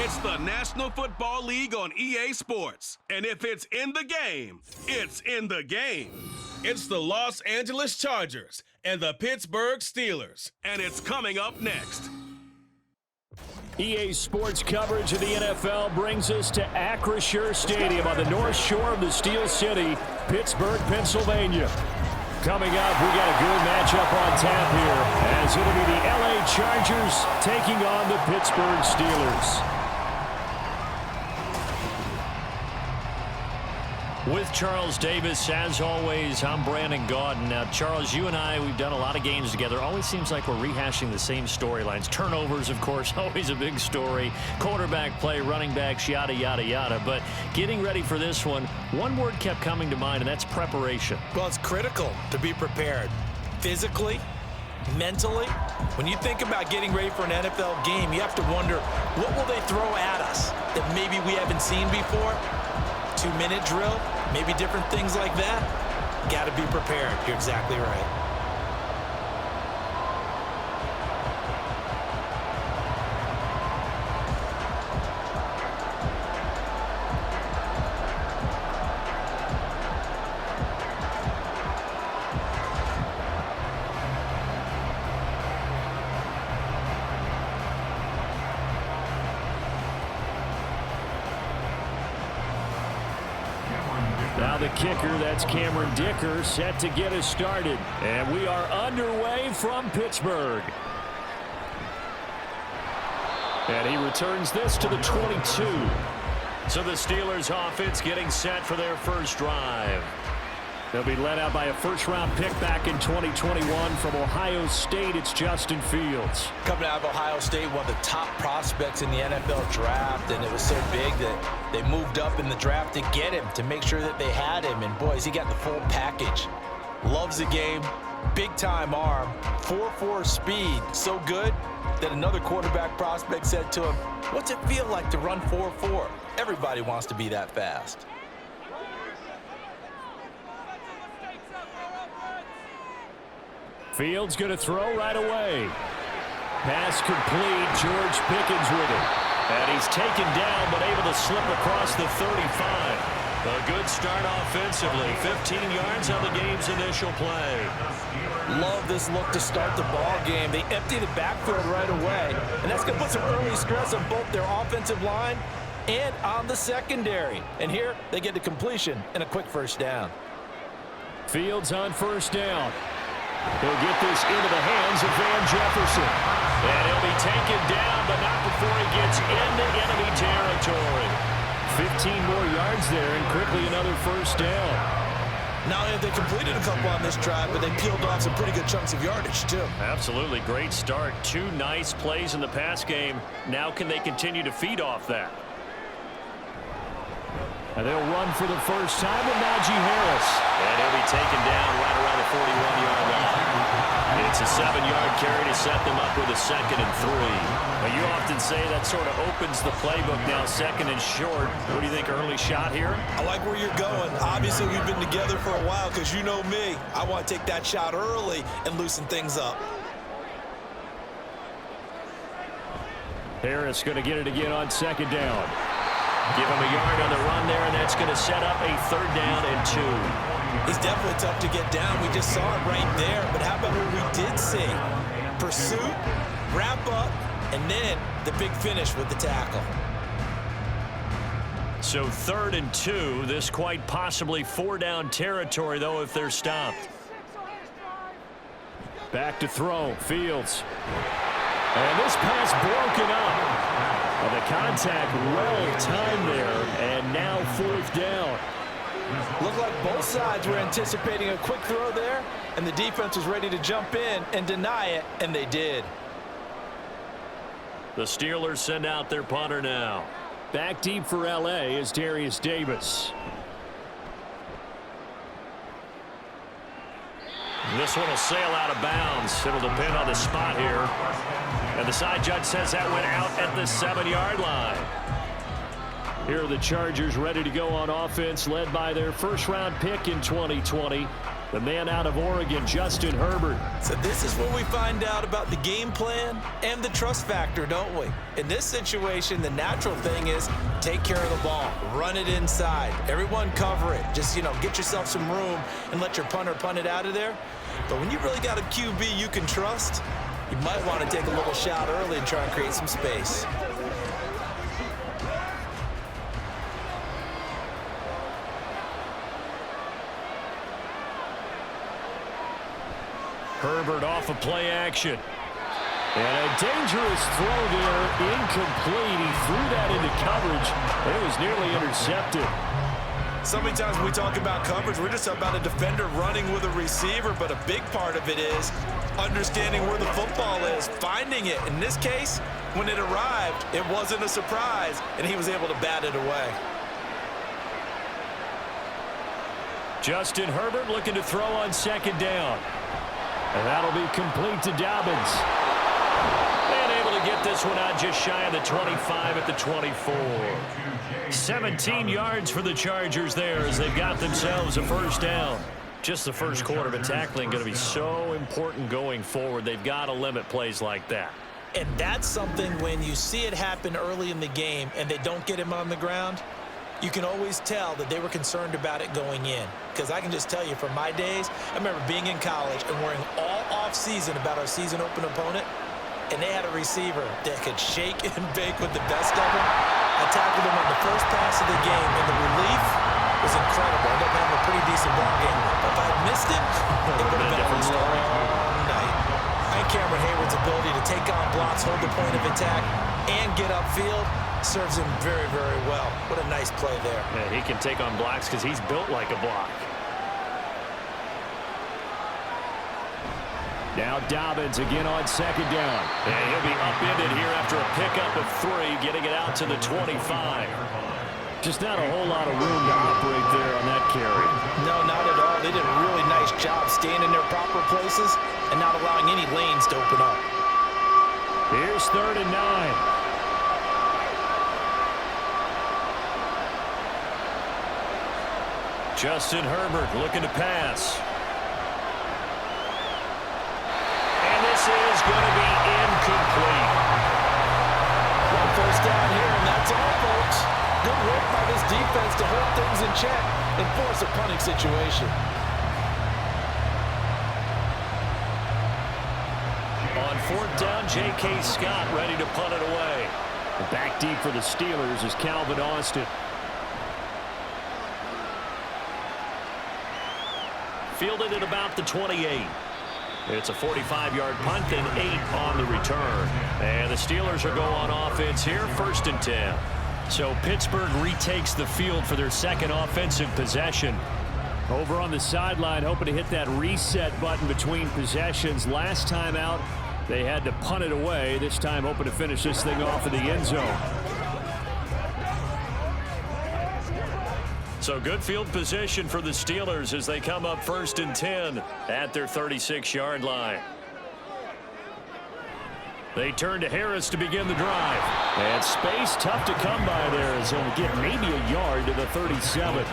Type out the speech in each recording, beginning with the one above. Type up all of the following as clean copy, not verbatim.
It's the National Football League on EA Sports. And if it's in the game, it's in the game. It's the Los Angeles Chargers and the Pittsburgh Steelers. And it's coming up next. EA Sports coverage of the NFL brings us to Acrisure Stadium on the north shore of the Steel City, Pittsburgh, Pennsylvania. Coming up, we got a good matchup on tap here, as it'll be the LA Chargers taking on the Pittsburgh Steelers. With Charles Davis, as always, I'm Brandon Gaudin. Now, Charles, you and I, we've done a lot of games together. Always seems like we're rehashing the same storylines. Turnovers, of course, always a big story. Quarterback play, running backs, yada, yada, yada. But getting ready for this one word kept coming to mind, and that's preparation. Well, it's critical to be prepared physically, mentally. When you think about getting ready for an NFL game, you have to wonder, what will they throw at us that maybe we haven't seen before? 2-minute drill, maybe different things like that. Got to be prepared. You're exactly right. Now the kicker, that's Cameron Dicker, set to get us started. And we are underway from Pittsburgh. And he returns this to the 22. So the Steelers offense getting set for their first drive. They'll be led out by a first-round pick back in 2021 from Ohio State. It's Justin Fields. Coming out of Ohio State, one of the top prospects in the NFL draft, and it was so big that they moved up in the draft to get him, to make sure that they had him. And, boys, he got the full package. Loves the game, big-time arm, 4.4 speed, so good that another quarterback prospect said to him, "What's it feel like to run 4.4? Everybody wants to be that fast." Fields going to throw right away. Pass complete. George Pickens with it. And he's taken down, but able to slip across the 35. A good start offensively. 15 yards on the game's initial play. Love this look to start the ball game. They empty the backfield right away, and that's going to put some early stress on both their offensive line and on the secondary. And here they get the completion and a quick first down. Fields on first down. He'll get this into the hands of Van Jefferson. And he'll be taken down, but not before he gets into enemy territory. 15 more yards there, and quickly another first down. Not only have they completed a couple on this drive, but they peeled off some pretty good chunks of yardage, too. Absolutely. Great start. 2 nice plays in the pass game. Now can they continue to feed off that? And they'll run for the first time with Najee Harris. And he'll be taken down right around the 41-yard line. It's a 7-yard carry to set them up with a 2nd and 3. But you often say that sort of opens the playbook now, 2nd and short. What do you think, early shot here? I like where you're going. Obviously, we've been together for a while because you know me. I want to take that shot early and loosen things up. Harris going to get it again on 2nd down. Give him a yard on the run there, and that's going to set up a 3rd down and 2. He's definitely tough to get down. We just saw it right there. But how about what we did see? Pursuit, wrap up, and then the big finish with the tackle. So 3rd and 2. This quite possibly 4-down territory, though, if they're stopped. Back to throw. Fields. And this pass broken up. The contact well timed there, and now 4th down. Looked like both sides were anticipating a quick throw there, and the defense was ready to jump in and deny it, and they did. The Steelers send out their punter now. Back deep for L.A. is Darius Davis. This one will sail out of bounds. It'll depend on the spot here. And the side judge says that went out at the 7-yard line. Here are the Chargers ready to go on offense, led by their first-round pick in 2020. the man out of Oregon, Justin Herbert. So this is where we find out about the game plan and the trust factor, don't we? In this situation, the natural thing is take care of the ball, run it inside. Everyone cover it. Just, get yourself some room and let your punter punt it out of there. But when you really got a QB you can trust, you might want to take a little shot early and try and create some space. Herbert off of play action. And a dangerous throw there, incomplete. He threw that into coverage, and it was nearly intercepted. So many times when we talk about coverage, we're just about a defender running with a receiver, but a big part of it is understanding where the football is, finding it. In this case, when it arrived, it wasn't a surprise, and he was able to bat it away. Justin Herbert looking to throw on second down. And that'll be complete to Dobbins. And able to get this one out just shy of the 25 at the 24. 17 yards for the Chargers there as they've got themselves a first down. Just the first quarter, but tackling going to be so important going forward. They've got to limit plays like that. And that's something when you see it happen early in the game and they don't get him on the ground, you can always tell that they were concerned about it going in. Because I can just tell you from my days, I remember being in college and worrying all off-season about our season open opponent, and they had a receiver that could shake and bake with the best of them. I tackled him on the first pass of the game, and the relief was incredible. I ended up having a pretty decent ball game. But if I had missed him, it would have been a different story all night. And Cameron Hayward's ability to take on blocks, hold the point of attack, and get upfield serves him very, very well. What a nice play there. Yeah, he can take on blocks because he's built like a block. Now Dobbins again on second down. And he'll be upended here after a pickup of 3, getting it out to the 25. Just not a whole lot of room to operate there on that carry. No, not at all. They did a really nice job staying in their proper places and not allowing any lanes to open up. Here's 3rd and 9. Justin Herbert looking to pass. And this is going to be incomplete. One first down here, and that's all, folks. Good work by this defense to hold things in check and force a punting situation. On 4th down, J.K. Scott ready to punt it away. Back deep for the Steelers is Calvin Austin. Fielded at about the 28. It's a 45-yard punt and 8 on the return. And the Steelers are going on offense here, 1st and 10. So Pittsburgh retakes the field for their second offensive possession. Over on the sideline, hoping to hit that reset button between possessions. Last time out, they had to punt it away. This time, hoping to finish this thing off in the end zone. So good field position for the Steelers as they come up 1st and 10 at their 36-yard line. They turn to Harris to begin the drive. And space tough to come by there as he'll get maybe a yard to the 37.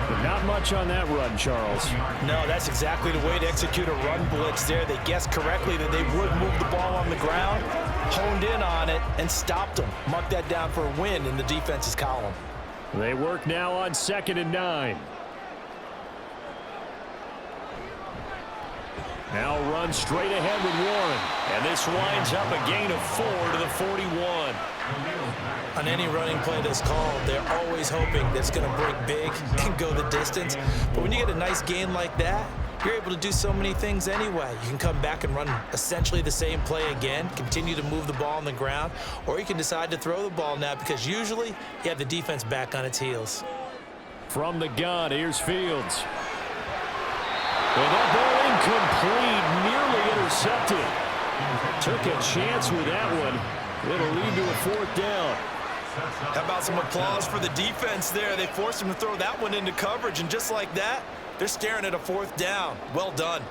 But not much on that run, Charles. No, that's exactly the way to execute a run blitz there. They guessed correctly that they would move the ball on the ground, honed in on it, and stopped them. Mark that down for a win in the defense's column. They work now on 2nd and 9. Now run straight ahead with Warren. And this winds up a gain of 4 to the 41. On any running play that's called, they're always hoping that it's going to break big and go the distance. But when you get a nice gain like that, you're able to do so many things anyway. You can come back and run essentially the same play again, continue to move the ball on the ground, or you can decide to throw the ball now because usually you have the defense back on its heels. From the gun, here's Fields. And that ball incomplete, nearly intercepted. Took a chance with that one. It'll lead to a 4th down. How about some applause for the defense there? They forced him to throw that one into coverage, and just like that, they're staring at a 4th down. Well done.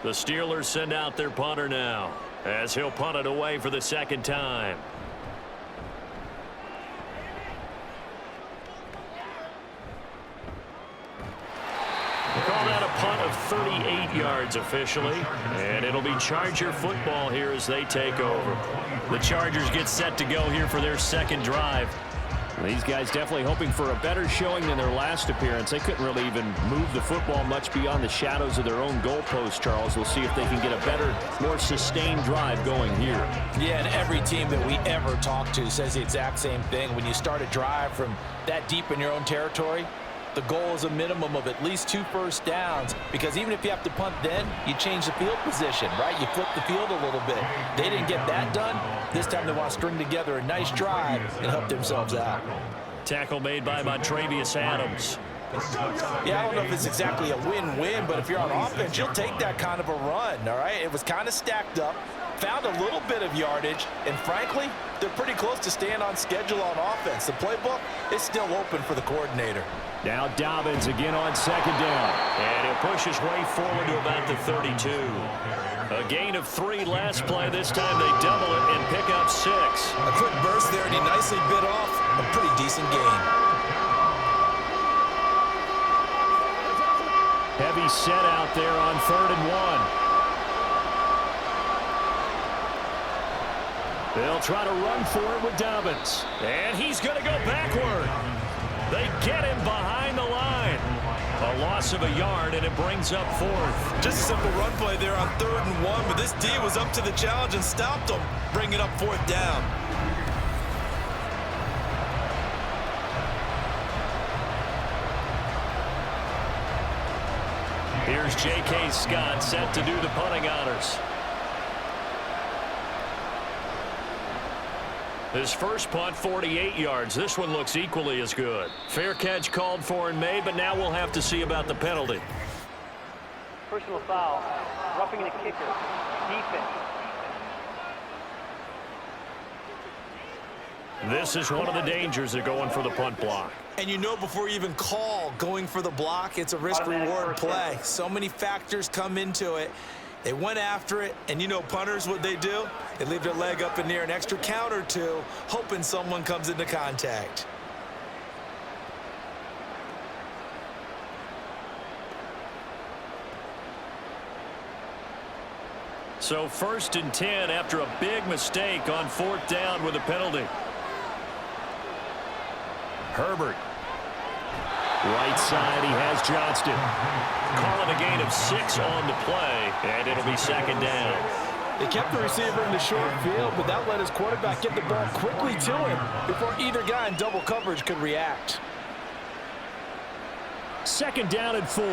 The Steelers send out their punter now as he'll punt it away for the 2nd time. Call that a punt of 38 yards officially, and it'll be Charger football here as they take over. The Chargers get set to go here for their second drive. These guys definitely hoping for a better showing than their last appearance. They couldn't really even move the football much beyond the shadows of their own goalpost, Charles. We'll see if they can get a better, more sustained drive going here. Yeah, and every team that we ever talk to says the exact same thing. When you start a drive from that deep in your own territory, the goal is a minimum of at least 2 first downs, because even if you have to punt then, you change the field position, right? You flip the field a little bit. They didn't get that done. This time they want to string together a nice drive and help themselves out. Tackle made by Montrevious Adams. Yeah, I don't know if it's exactly a win-win, but if you're on offense, you'll take that kind of a run, all right? It was kind of stacked up, found a little bit of yardage, and frankly, they're pretty close to staying on schedule on offense. The playbook is still open for the coordinator. Now Dobbins again on second down. And he'll push his way forward to about the 32. A gain of 3 last play. This time they double it and pick up 6. A quick burst there, and he nicely bit off a pretty decent gain. Heavy set out there on 3rd and 1. They'll try to run for it with Dobbins. And he's going to go backward. They get him behind the line. A loss of a yard, and it brings up 4th. Just a simple run play there on 3rd and 1, but this D was up to the challenge and stopped them, bringing up 4th down. Here's J.K. Scott set to do the punting honors. His first punt, 48 yards. This one looks equally as good. Fair catch called for and made, but now we'll have to see about the penalty. Personal foul, roughing the kicker, defense. This is one of the dangers of going for the punt block. And you know before you even call going for the block, it's a risk-reward play. So many factors come into it. They went after it, and you know punters, what they do? They leave their leg up in the air an extra count or two, hoping someone comes into contact. So 1st and 10 after a big mistake on 4th down with a penalty. Herbert. Right side, he has Johnston. Calling a gain of 6 on the play, and it'll be 2nd down. They kept the receiver in the short field, but that let his quarterback get the ball quickly to him before either guy in double coverage could react. 2nd down and 4.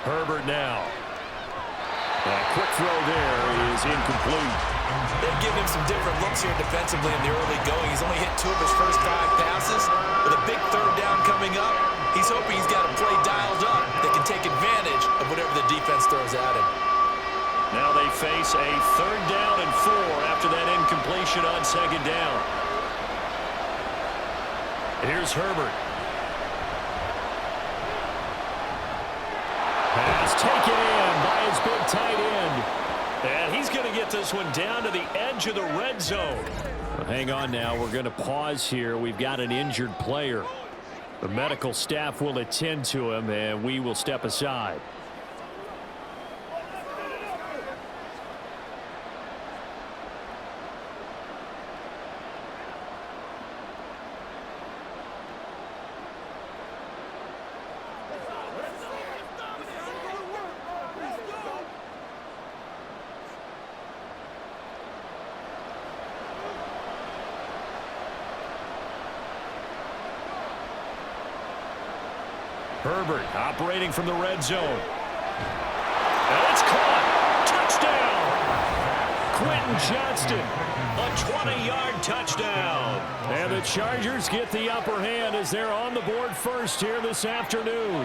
Herbert now. A quick throw there is incomplete. They've given him some different looks here defensively in the early going. He's only hit 2 of his first 5 passes. With a big 3rd down coming up, he's hoping he's got a play dialed up that can take advantage of whatever the defense throws at him. Now they face a 3rd down and 4 after that incompletion on 2nd down. Here's Herbert. Pass taken in by his big tight end. And he's going to get this one down to the edge of the red zone. Well, hang on now. We're going to pause here. We've got an injured player. The medical staff will attend to him, and we will step aside. Herbert operating from the red zone. And it's caught. Touchdown. Quentin Johnston. A 20-yard touchdown. And the Chargers get the upper hand as they're on the board first here this afternoon.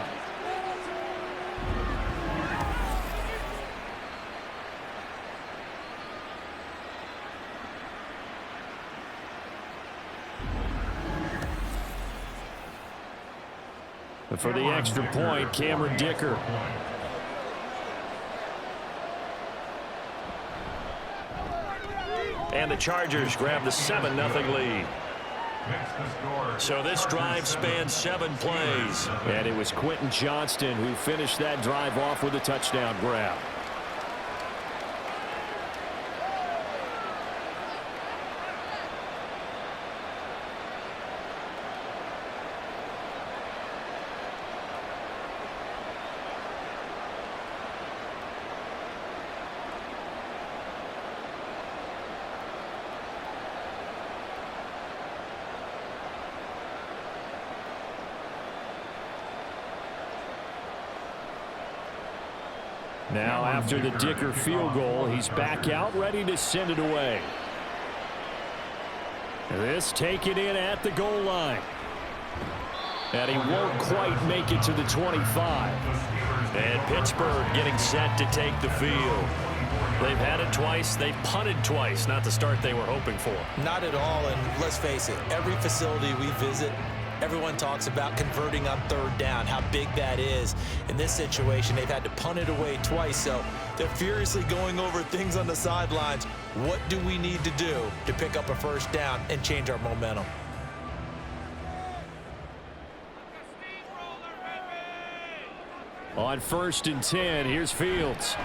For the extra point, Cameron Dicker. And the Chargers grab the 7-0 lead. So this drive spans 7 plays. And it was Quentin Johnston who finished that drive off with a touchdown grab. Now after the Dicker field goal, he's back out ready to send it away. This taken in at the goal line. And he won't quite make it to the 25. And Pittsburgh getting set to take the field. They've had it twice. They've punted twice. Not the start they were hoping for. Not at all, and let's face it, every facility we visit, everyone talks about converting on 3rd down, how big that is. In this situation, they've had to punt it away twice, so they're furiously going over things on the sidelines. What do we need to do to pick up a 1st down and change our momentum? On 1st and 10, here's Fields.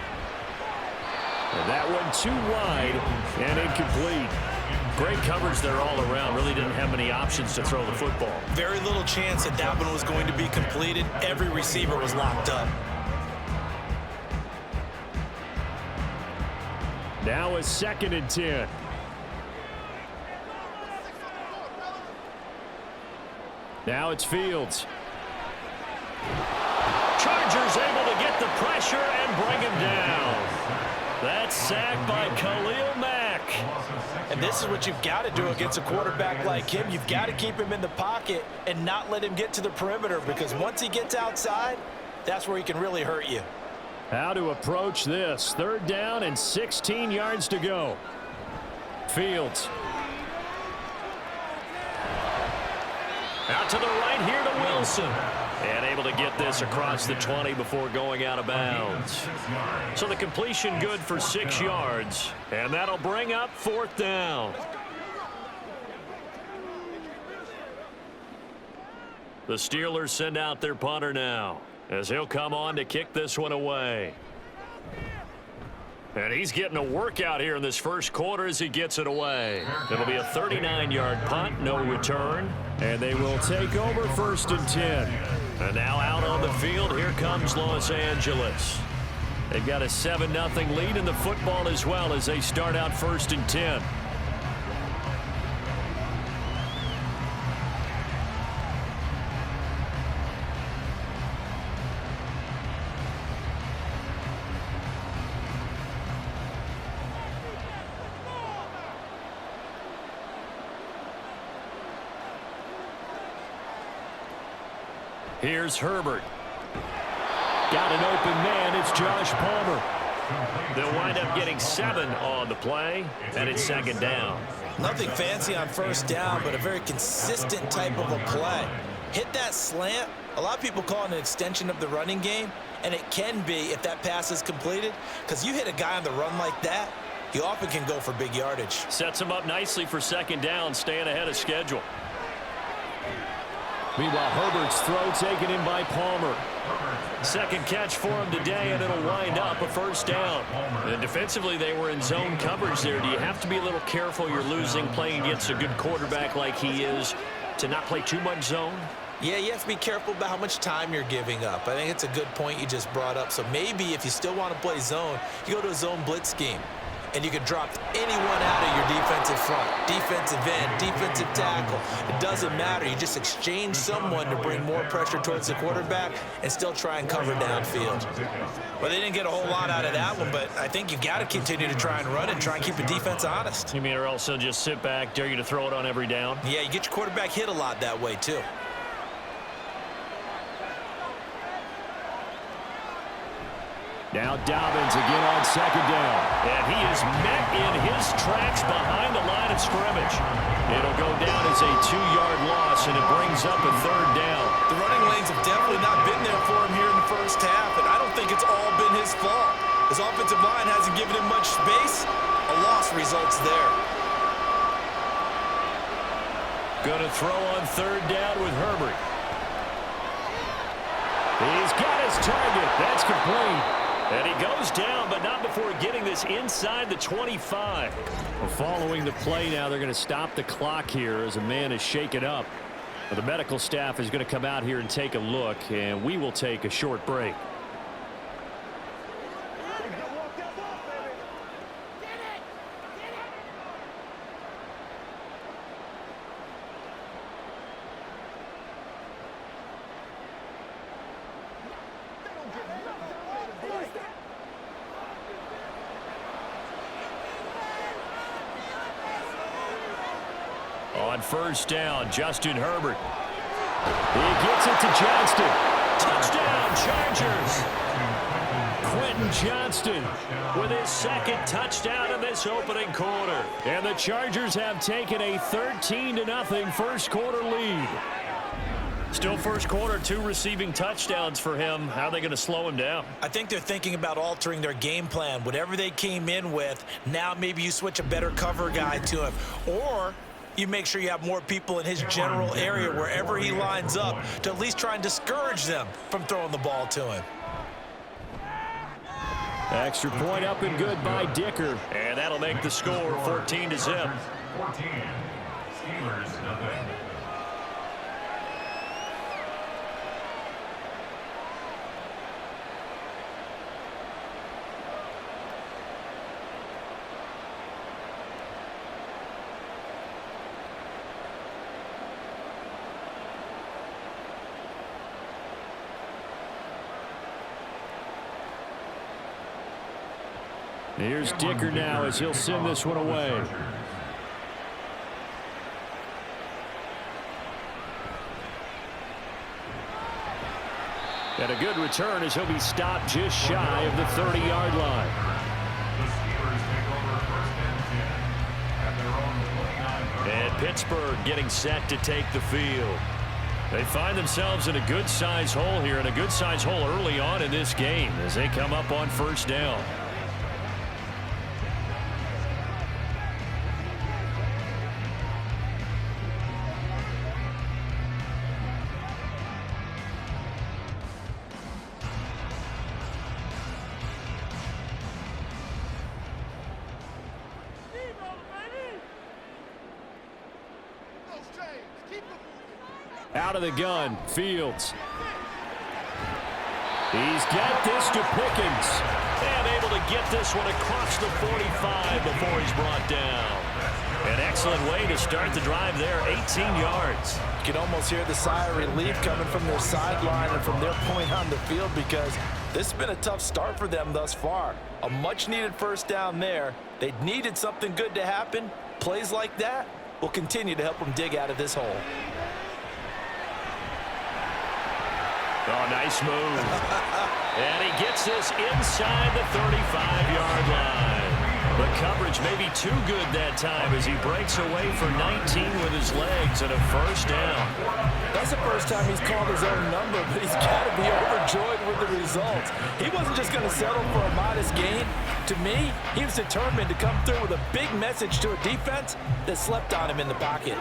And that one too wide and incomplete. Great coverage there all around. Really didn't have many options to throw the football. Very little chance that one was going to be completed. Every receiver was locked up. Now a 2nd and 10. Now it's Fields. Chargers able to get the pressure and bring him down. That's sacked by Khalil Mack. And this is what you've got to do against a quarterback like him. You've got to keep him in the pocket and not let him get to the perimeter, because once he gets outside, that's where he can really hurt you. How to approach this. 3rd down and 16 yards to go. Fields. Out to the right here to Wilson. And able to get this across the 20 before going out of bounds. So the completion good for 6 yards. And that'll bring up 4th down. The Steelers send out their punter now, as he'll come on to kick this one away. And he's getting a workout here in this 1st quarter as he gets it away. It'll be a 39-yard punt, no return. And they will take over 1st and 10. And now out on the field, here comes Los Angeles. They've got a 7-0 lead in the football as well as they start out 1st and 10. Here's Herbert. Got an open man. It's Josh Palmer. They'll wind up getting 7 on the play, and it's 2nd down. Nothing fancy on 1st down, but a very consistent type of a play. Hit that slant. A lot of people call it an extension of the running game, and it can be if that pass is completed, because you hit a guy on the run like that, he often can go for big yardage. Sets him up nicely for 2nd down, staying ahead of schedule. Meanwhile, Herbert's throw taken in by Palmer. 2nd catch for him today, and it'll wind up a 1st down. And defensively, they were in zone coverage there. Do you have to be a little careful? You're losing, playing against a good quarterback like he is, to not play too much zone? Yeah, you have to be careful about how much time you're giving up. I think it's a good point you just brought up. So maybe if you still want to play zone, you go to a zone blitz scheme. And you can drop anyone out of your defensive front, defensive end, defensive tackle. It doesn't matter. You just exchange someone to bring more pressure towards the quarterback and still try and cover downfield. Well, they didn't get a whole lot out of that one, but I think you've got to continue to try and run and try and keep the defense honest. You mean, or else they'll just sit back, dare you to throw it on every down? Yeah, you get your quarterback hit a lot that way, too. Now Dobbins again on 2nd down. And he is met in his tracks behind the line of scrimmage. It'll go down as a 2-yard loss, and it brings up a 3rd down. The running lanes have definitely not been there for him here in the 1st half, and I don't think it's all been his fault. His offensive line hasn't given him much space. A loss results there. Going to throw on third down with Herbert. He's got his target. That's complete. And he goes down, but not before getting this inside the 25. Well, following the play now, they're going to stop the clock here as a man is shaken up. Well, the medical staff is going to come out here and take a look, and we will take a short break. On first down, Justin Herbert. He gets it to Johnston. Touchdown, Chargers. Quentin Johnston with his second touchdown in this opening quarter. And the Chargers have taken a 13-0 first quarter lead. Still first quarter, 2 receiving touchdowns for him. How are they going to slow him down? I think they're thinking about altering their game plan. Whatever they came in with, now maybe you switch a better cover guy to him. Or you make sure you have more people in his general area wherever he lines up to at least try and discourage them from throwing the ball to him. Extra point up and good by Dicker. And that'll make the score 14-0. 14. Steelers, nothing. Here's Dicker now as he'll send this one away. And a good return as he'll be stopped just shy of the 30-yard line. The Steelers take over first and 10 at their own 29. And Pittsburgh getting set to take the field. They find themselves in a good-size hole here, and a good-size hole early on in this game as they come up on first down. Out of the gun, Fields. He's got this to Pickens. And able to get this one across the 45 before he's brought down. An excellent way to start the drive there, 18 yards. You can almost hear the sigh of relief coming from their sideline and from their point on the field because this has been a tough start for them thus far. A much-needed first down there. They needed something good to happen. Plays like that will continue to help them dig out of this hole. Oh, nice move. And he gets this inside the 35-yard line. The coverage may be too good that time as he breaks away for 19 with his legs and a first down. That's the first time he's called his own number, but he's got to be overjoyed with the results. He wasn't just going to settle for a modest gain. To me, he was determined to come through with a big message to a defense that slept on him in the pocket.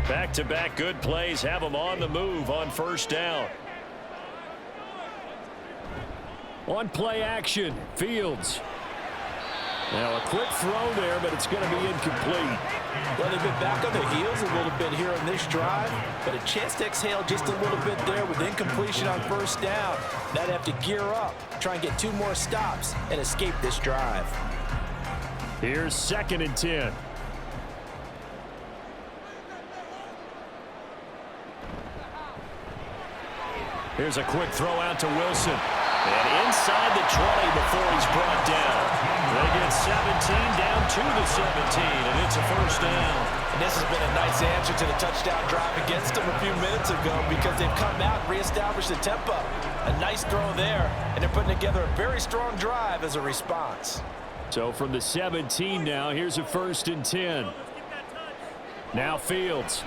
Back-to-back good plays have him on the move on first down. On play action, Fields. Now a quick throw there, but it's going to be incomplete. Well, they've been back on their heels a little bit here in this drive, but a chance to exhale just a little bit there with incompletion on first down. Now they have to gear up, try and get 2 more stops, and escape this drive. Here's 2nd and 10. Here's a quick throw out to Wilson. And inside the 20 before he's brought down. They get 17 down to the 17, and it's a first down. And this has been a nice answer to the touchdown drive against them a few minutes ago because they've come out and reestablished the tempo. A nice throw there, and they're putting together a very strong drive as a response. So from the 17 now, here's a 1st and 10. Now Fields.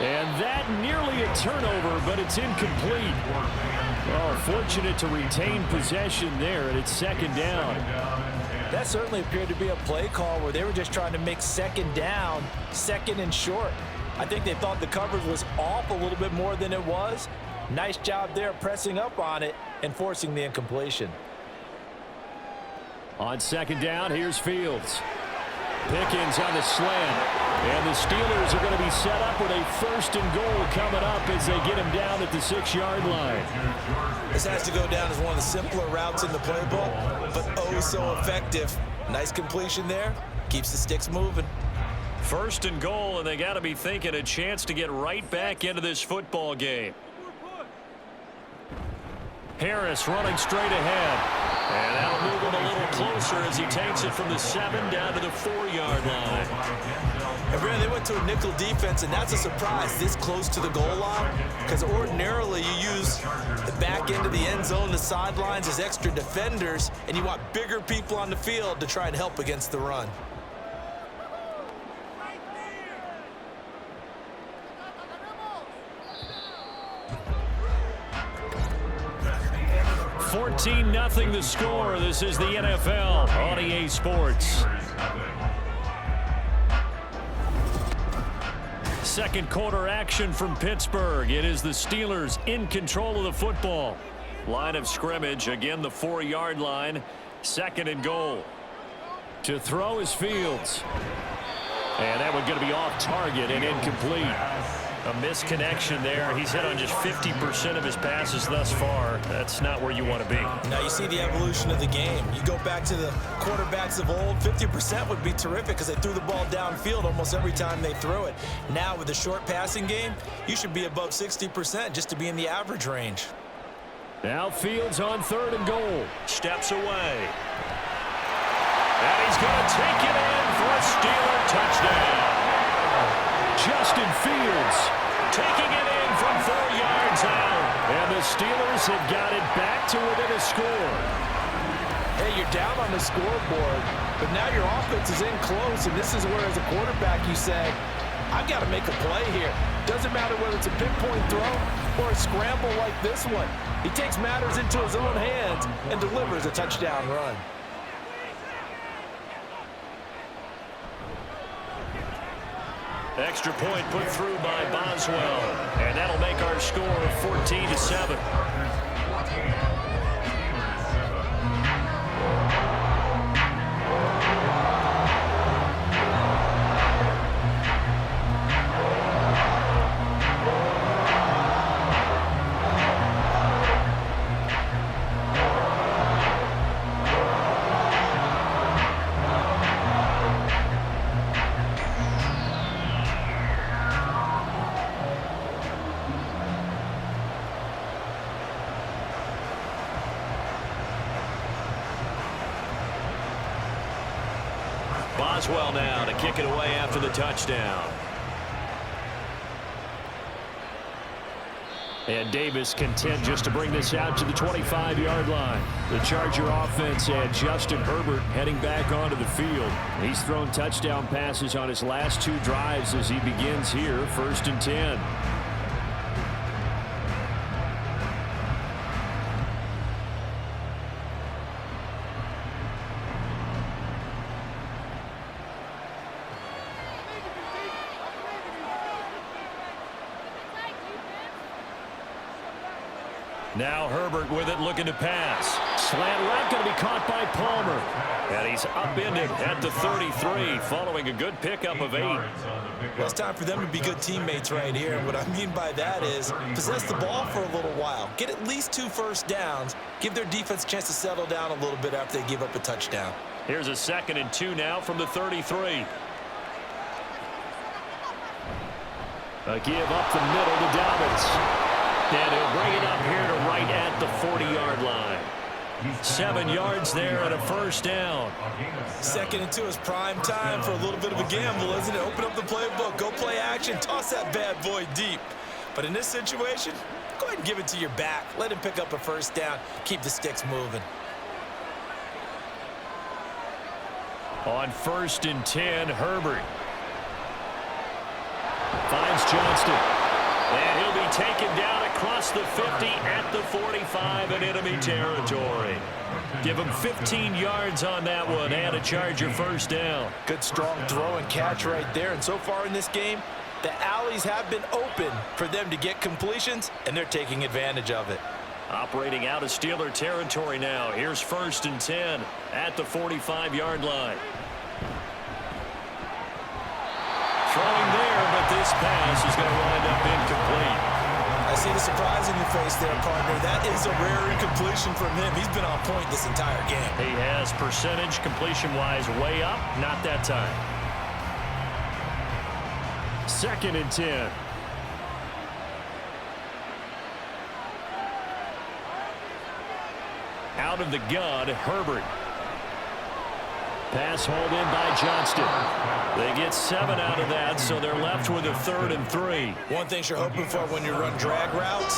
And that nearly a turnover, but it's incomplete. Oh, fortunate to retain possession there, and it's 2nd down. That certainly appeared to be a play call where they were just trying to make second down, second and short. I think they thought the coverage was off a little bit more than it was. Nice job there pressing up on it and forcing the incompletion. On second down, here's Fields. Pickens on the slant. And the Steelers are going to be set up with a 1st and goal coming up as they get him down at the 6-yard line. This has to go down as one of the simpler routes in the playbook, but oh so effective. Nice completion there. Keeps the sticks moving. 1st and goal, and they got to be thinking a chance to get right back into this football game. Harris running straight ahead. And that'll move him a little closer as he takes it from the 7 down to the 4-yard line. And Brandon, they went to a nickel defense, and that's a surprise this close to the goal line, because ordinarily you use the back end of the end zone, the sidelines as extra defenders, and you want bigger people on the field to try and help against the run. $14-0 the score. This is the NFL on EA Sports. Second quarter action from Pittsburgh. It is the Steelers in control of the football. Line of scrimmage, again the 4-yard line. 2nd and goal. To throw is Fields. And that one going to be off target and incomplete. A misconnection there. He's hit on just 50% of his passes thus far. That's not where you want to be. Now you see the evolution of the game. You go back to the quarterbacks of old, 50% would be terrific because they threw the ball downfield almost every time they threw it. Now with the short passing game, you should be above 60% just to be in the average range. Now Fields on 3rd and goal. Steps away. And he's going to take it in for a Steeler touchdown. Justin Fields taking it in from 4 yards out. And the Steelers have got it back to within a score. Hey, you're down on the scoreboard, but now your offense is in close, and this is where, as a quarterback, you say, I've got to make a play here. Doesn't matter whether it's a pinpoint throw or a scramble like this one. He takes matters into his own hands and delivers a touchdown run. Extra point put through by Boswell. And that'll make our score 14-7. Boswell now to kick it away after the touchdown. And Davis content just to bring this out to the 25-yard line. The Charger offense and Justin Herbert heading back onto the field. He's thrown touchdown passes on his last 2 drives as he begins here, 1st and 10. Now Herbert with it, looking to pass. Slant right, going to be caught by Palmer. And he's upended at the 33, following a good pickup of 8. Well, it's time for them to be good teammates right here. And what I mean by that is possess the ball for a little while. Get at least 2 first downs. Give their defense a chance to settle down a little bit after they give up a touchdown. Here's a 2nd and 2 now from the 33. A give up the middle to Dobbins. And he'll bring it up here to right at the 40-yard line. 7 yards there and a 1st down. 2nd and 2 is prime time for a little bit of a gamble, isn't it? Open up the playbook, go play action, toss that bad boy deep. But in this situation, go ahead and give it to your back. Let him pick up a 1st down. Keep the sticks moving. On 1st and 10, Herbert finds Johnston. And he'll be taken down across the 50 at the 45 in enemy territory. Give him 15 yards on that one and a Charger first down. Good strong throw and catch right there. And so far in this game, the alleys have been open for them to get completions, and they're taking advantage of it. Operating out of Steeler territory now. Here's 1st and 10 at the 45-yard line. Throwing there, but this pass is going to wind up incomplete. I see the surprise in your face there, partner. That is a rare incompletion from him. He's been on point this entire game. He has percentage completion-wise way up. Not that time. 2nd and 10. Out of the gun, Herbert. Pass hauled in by Johnston. They get 7 out of that, so they're left with a 3rd and 3. One thing you're hoping for when you run drag routes,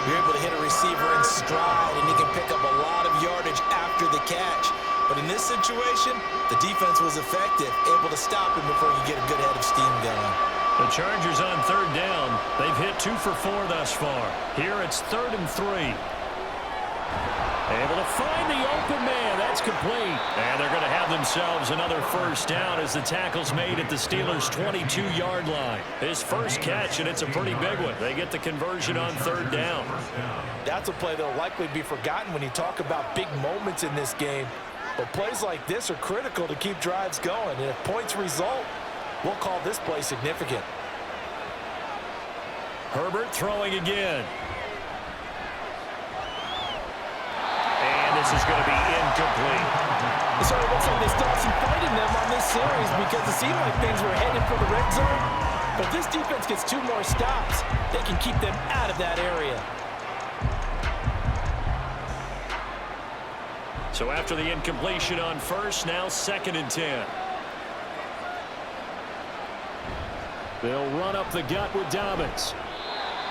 you're able to hit a receiver in stride, and he can pick up a lot of yardage after the catch. But in this situation, the defense was effective, able to stop him before you get a good head of steam going. The Chargers on 3rd down. They've hit 2 for 4 thus far. Here it's 3rd and 3. Able to find the open man. That's complete. And they're going to have themselves another first down as the tackle's made at the Steelers' 22-yard line. His first catch, and it's a pretty big one. They get the conversion on 3rd down. That's a play that will likely be forgotten when you talk about big moments in this game. But plays like this are critical to keep drives going. And if points result, we'll call this play significant. Herbert throwing again. This is going to be incomplete. It sort of looks like they still have some fight in them on this series because it seemed like things were headed for the red zone. But if this defense gets 2 more stops, they can keep them out of that area. So after the incompletion on 1st, now 2nd and 10. They'll run up the gut with Dobbins.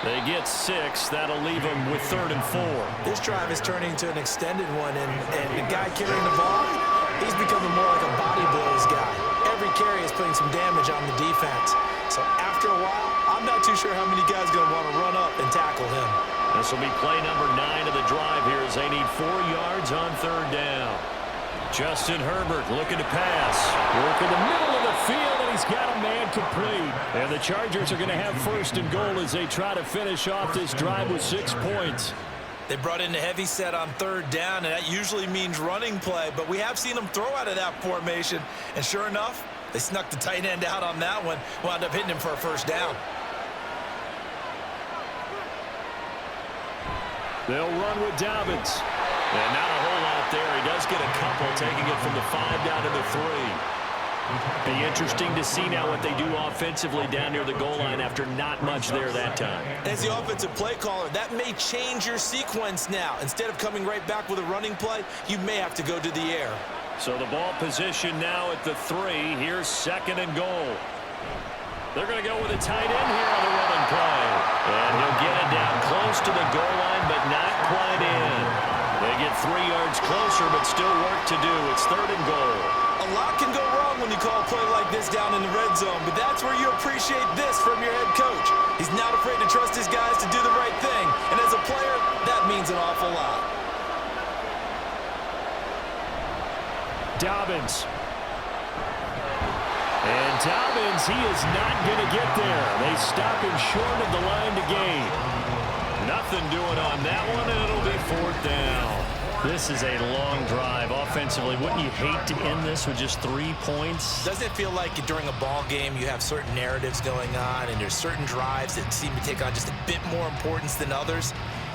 They get 6. That'll leave them with 3rd and 4. This drive is turning into an extended one, and the guy carrying the ball, he's becoming more like a body blows guy. Every carry is putting some damage on the defense. So after a while, I'm not too sure how many guys are going to want to run up and tackle him. This will be play number 9 of the drive here as they need 4 yards on 3rd down. Justin Herbert looking to pass. Work in the middle of the field, and he's got a man complete. And the Chargers are going to have 1st and goal as they try to finish off this drive with 6 points. They brought in the heavy set on 3rd down, and that usually means running play. But we have seen them throw out of that formation. And sure enough, they snuck the tight end out on that one. Wound up hitting him for a first down. They'll run with Dobbins. And not a whole lot there. He does get a couple, taking it from the 5 down to the 3. Be interesting to see now what they do offensively down near the goal line after not much there that time. As the offensive play caller, that may change your sequence now. Instead of coming right back with a running play, you may have to go to the air. So the ball position now at the 3. Here's 2nd and goal. They're going to go with a tight end here on the running play. And he'll get it down close to the goal line, but not quite in. They get 3 yards closer, but still work to do. It's 3rd and goal. A lot can go wrong when you call a play like this down in the red zone, but that's where you appreciate this from your head coach. He's not afraid to trust his guys to do the right thing, and as a player, that means an awful lot. Dobbins. And Dobbins, he is not going to get there. They stop him short of the line to gain. Nothing doing on that one, and it'll be 4th down. This is a long drive offensively. Wouldn't you hate to end this with just 3 points? Doesn't it feel like during a ball game you have certain narratives going on and there's certain drives that seem to take on just a bit more importance than others?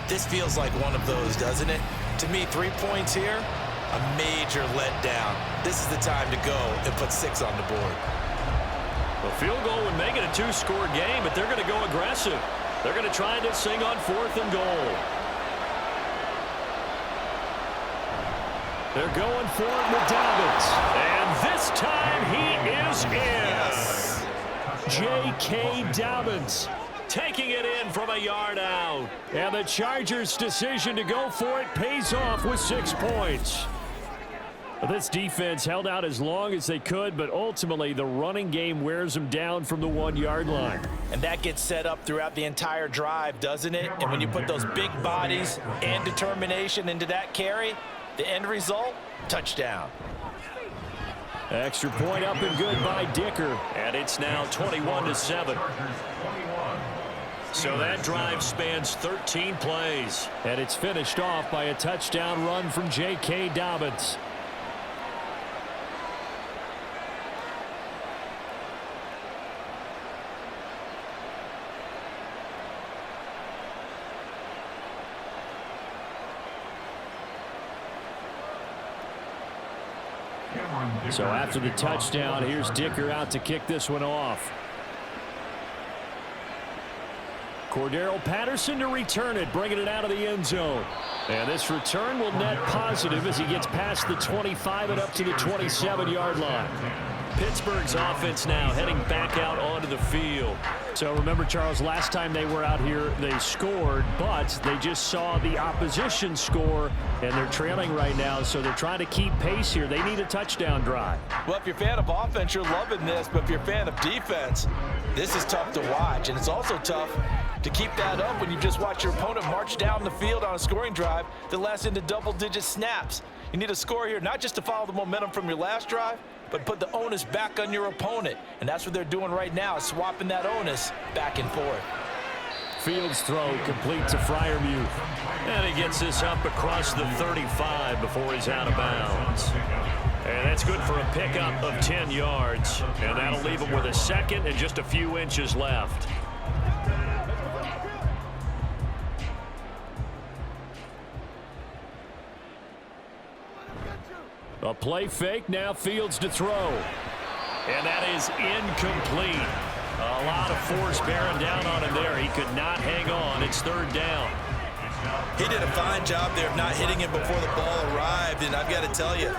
This feels like one of those, doesn't it? To me, 3 points here, a major letdown. This is the time to go and put 6 on the board. A field goal would make it a 2-score game, but they're going to go aggressive. They're going to try this thing on 4th and goal. They're going for it with Dobbins. And this time he is in. Yes. J.K. Dobbins taking it in from a yard out. And the Chargers' decision to go for it pays off with 6 points. This defense held out as long as they could, but ultimately the running game wears them down from the 1-yard line. And that gets set up throughout the entire drive, doesn't it? And when you put those big bodies and determination into that carry, the end result, touchdown. Extra point up and good by Dicker. And it's now 21-7. So that drive spans 13 plays. And it's finished off by a touchdown run from J.K. Dobbins. So after the touchdown, here's Dicker out to kick this one off. Cordero Patterson to return it, bringing it out of the end zone. And this return will net positive as he gets past the 25 and up to the 27-yard line. Pittsburgh's offense now heading back out onto the field. So remember, Charles, last time they were out here, they scored, but they just saw the opposition score, and they're trailing right now, so they're trying to keep pace here. They need a touchdown drive. Well, if you're a fan of offense, you're loving this, but if you're a fan of defense, this is tough to watch, and it's also tough to keep that up when you just watch your opponent march down the field on a scoring drive that lasts into double-digit snaps. You need a score here, not just to follow the momentum from your last drive, but put the onus back on your opponent. And that's what they're doing right now, swapping that onus back and forth. Fields throw complete to Freiermuth. And he gets this up across the 35 before he's out of bounds. And that's good for a pickup of 10 yards. And that'll leave him with a second and just a few inches left. A play fake, now Fields to throw. And that is incomplete. A lot of force bearing down on him there. He could not hang on. It's third down. He did a fine job there of not hitting him before the ball arrived, and I've got to tell you,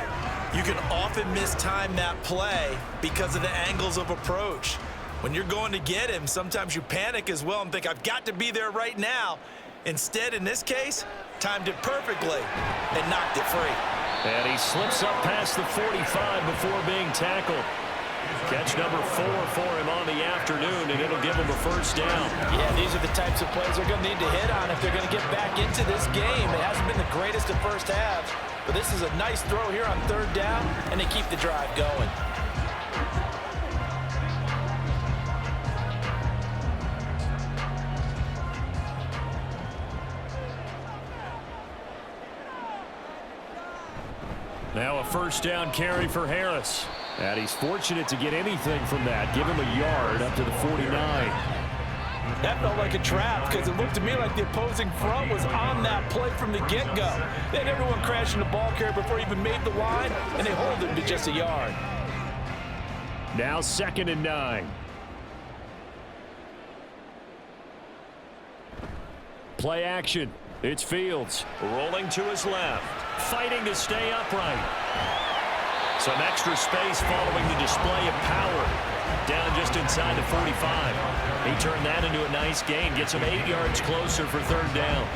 you can often mistime that play because of the angles of approach. When you're going to get him, sometimes you panic as well and think, I've got to be there right now. Instead, in this case, timed it perfectly and knocked it free. And he slips up past the 45 before being tackled. Catch number 4 for him on the afternoon, and it'll give him a first down. Yeah, these are the types of plays they're going to need to hit on if they're going to get back into this game. It hasn't been the greatest of first halves, but this is a nice throw here on third down, and they keep the drive going. Now a first down carry for Harris. And he's fortunate to get anything from that. Give him a yard up to the 49. That felt like a trap because it looked to me like the opposing front was on that play from the get-go. They had everyone crashing the ball carrier before he even made the line, and they hold him to just a yard. Now 2nd and 9. Play action. It's Fields. Rolling to his left. Fighting to stay upright. Some extra space following the display of power. Down just inside the 45. He turned that into a nice gain. Gets him 8 yards closer for third down.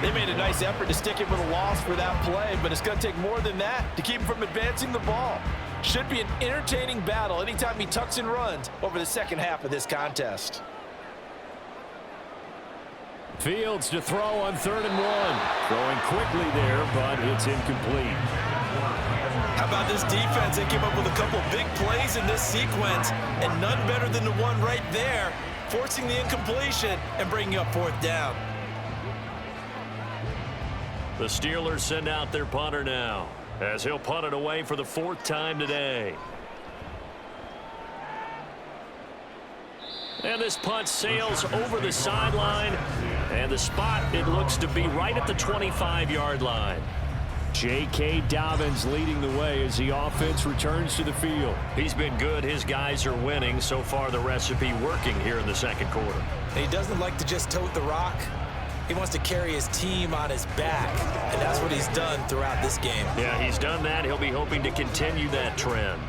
They made a nice effort to stick him with a loss for that play, but it's going to take more than that to keep him from advancing the ball. Should be an entertaining battle anytime he tucks and runs over the second half of this contest. Fields to throw on 3rd and 1. Throwing quickly there, but it's incomplete. How about this defense? They came up with a couple big plays in this sequence, and none better than the one right there, forcing the incompletion and bringing up 4th down. The Steelers send out their punter now, as he'll punt it away for the 4th time today. And this punt sails over the sideline, and the spot, it looks to be right at the 25-yard line. J.K. Dobbins leading the way as the offense returns to the field. He's been good. His guys are winning. So far, the recipe working here in the second quarter. And he doesn't like to just tote the rock. He wants to carry his team on his back, and that's what he's done throughout this game. Yeah, he's done that. He'll be hoping to continue that trend.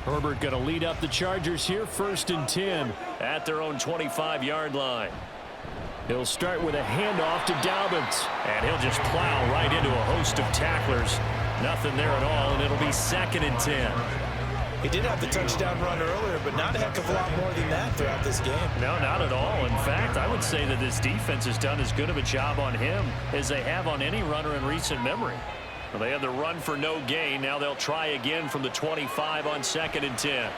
Herbert going to lead up the Chargers here, 1st and 10. At their own 25-yard line. He'll start with a handoff to Dobbins. And he'll just plow right into a host of tacklers. Nothing there at all, and it'll be 2nd and 10. He did have the touchdown run earlier, but not a heck of a lot more than that throughout this game. No, not at all. In fact, I would say that this defense has done as good of a job on him as they have on any runner in recent memory. Well, they had the run for no gain. Now they'll try again from the 25 on 2nd and 10.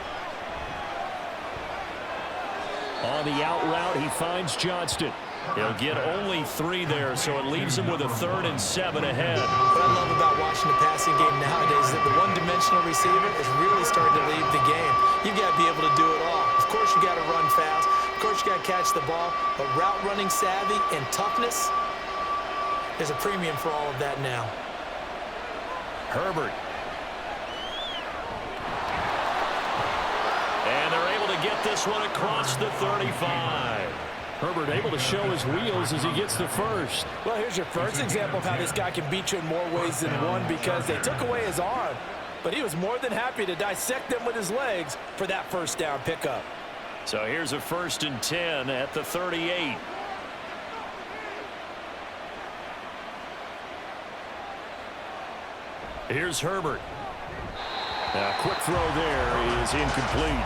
On the out route, he finds Johnston. He'll get only 3 there, so it leaves him with a 3rd and 7 ahead. What I love about watching the passing game nowadays is that the one-dimensional receiver is really starting to lead the game. You've got to be able to do it all. Of course, you got to run fast. Of course, you got to catch the ball. But route running savvy and toughness, there's a premium for all of that now. Herbert. And they're able to get this one across the 35. Herbert able to show his wheels as he gets the first. Well, here's your first example of how this guy can beat you in more ways than one, because they took away his arm, but he was more than happy to dissect them with his legs for that first down pickup. So here's a 1st and 10 at the 38. Here's Herbert. A quick throw there is incomplete.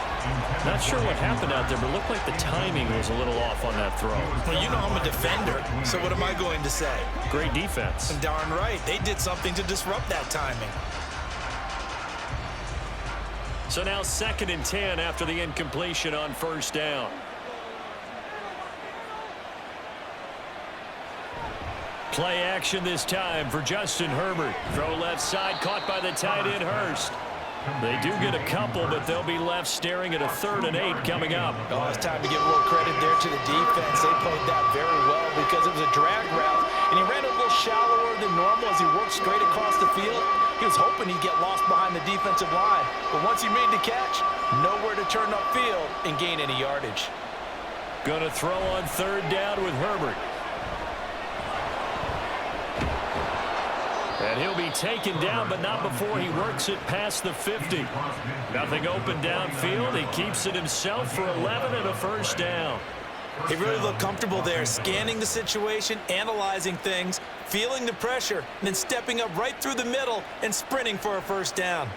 Not sure what happened out there, but it looked like the timing was a little off on that throw. Well, you know I'm a defender, so what am I going to say? Great defense. And darn right, they did something to disrupt that timing. So now 2nd and 10 after the incompletion on 1st down. Play action this time for Justin Herbert. Throw left side, caught by the tight end Hurst. They do get a couple, but they'll be left staring at a 3rd and 8 coming up. Oh, it's time to give a little credit there to the defense. They played that very well because it was a drag route, and he ran a little shallower than normal as he worked straight across the field. He was hoping he'd get lost behind the defensive line, but once he made the catch, nowhere to turn upfield and gain any yardage. Gonna throw on 3rd down with Herbert. And he'll be taken down, but not before he works it past the 50. Nothing open downfield. He keeps it himself for 11 and a 1st down. He really looked comfortable there, scanning the situation, analyzing things, feeling the pressure, and then stepping up right through the middle and sprinting for a 1st down.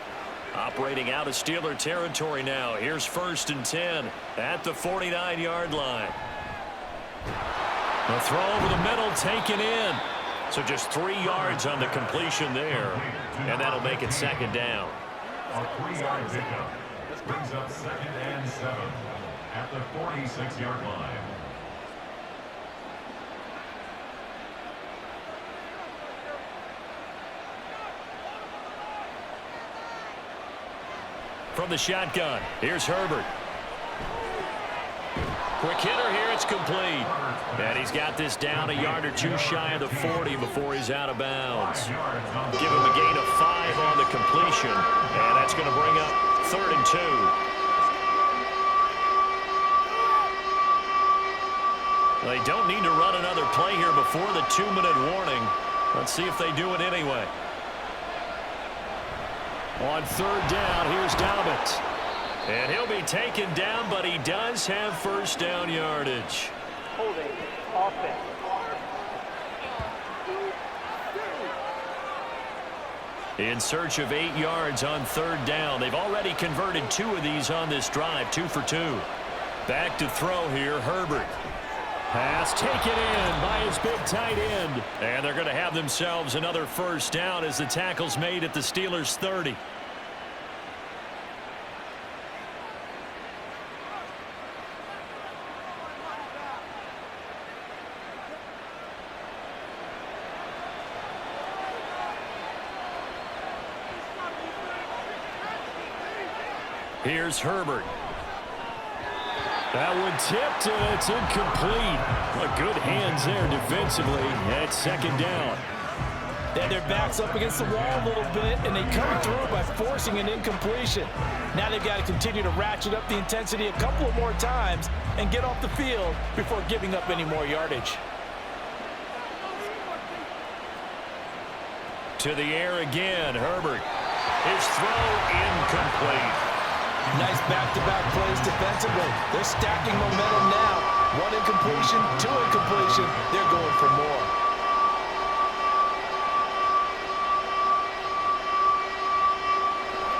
Operating out of Steeler territory now. Here's 1st and 10 at the 49-yard line. The throw over the middle, taken in. So just 3 yards on the completion there, and that'll make it 2nd down. A 3-yard pickup. This brings up 2nd and 7 at the 46-yard line. From the shotgun, here's Herbert. Quick hitter here, it's complete. And he's got this down a yard or 2 shy of the 40 before he's out of bounds. Give him a gain of 5 on the completion, and that's going to bring up 3rd and 2. They don't need to run another play here before the 2-minute warning. Let's see if they do it anyway. On 3rd down, here's Dobbins. And he'll be taken down, but he does have 1st down yardage. Holding, offense. In search of 8 yards on 3rd down. They've already converted 2 of these on this drive, 2 for 2. Back to throw here, Herbert. Pass taken in by his big tight end. And they're going to have themselves another 1st down as the tackle's made at the Steelers' 30. Here's Herbert. That one tipped, and it's incomplete. Well, good hands there defensively at 2nd down. They had their backs up against the wall a little bit, and they come through by forcing an incompletion. Now they've got to continue to ratchet up the intensity a couple of more times and get off the field before giving up any more yardage. To the air again, Herbert. His throw incomplete. Nice back-to-back plays defensively. They're stacking momentum now. 1 incompletion, 2 incompletion. They're going for more.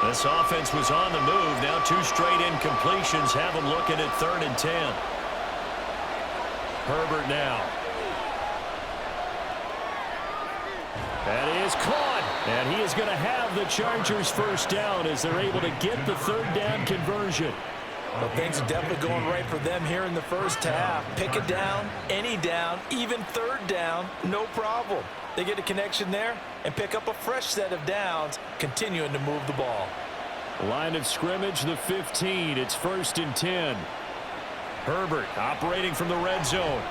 This offense was on the move. Now 2 straight incompletions have them looking at 3rd and 10. Herbert now. That is caught. And he is going to have the Chargers first down as they're able to get the 3rd down conversion. Well, things are definitely going right for them here in the first half. Pick a down, any down, even 3rd down, no problem. They get a connection there and pick up a fresh set of downs, continuing to move the ball. Line of scrimmage, the 15. It's 1st and 10. Herbert operating from the red zone.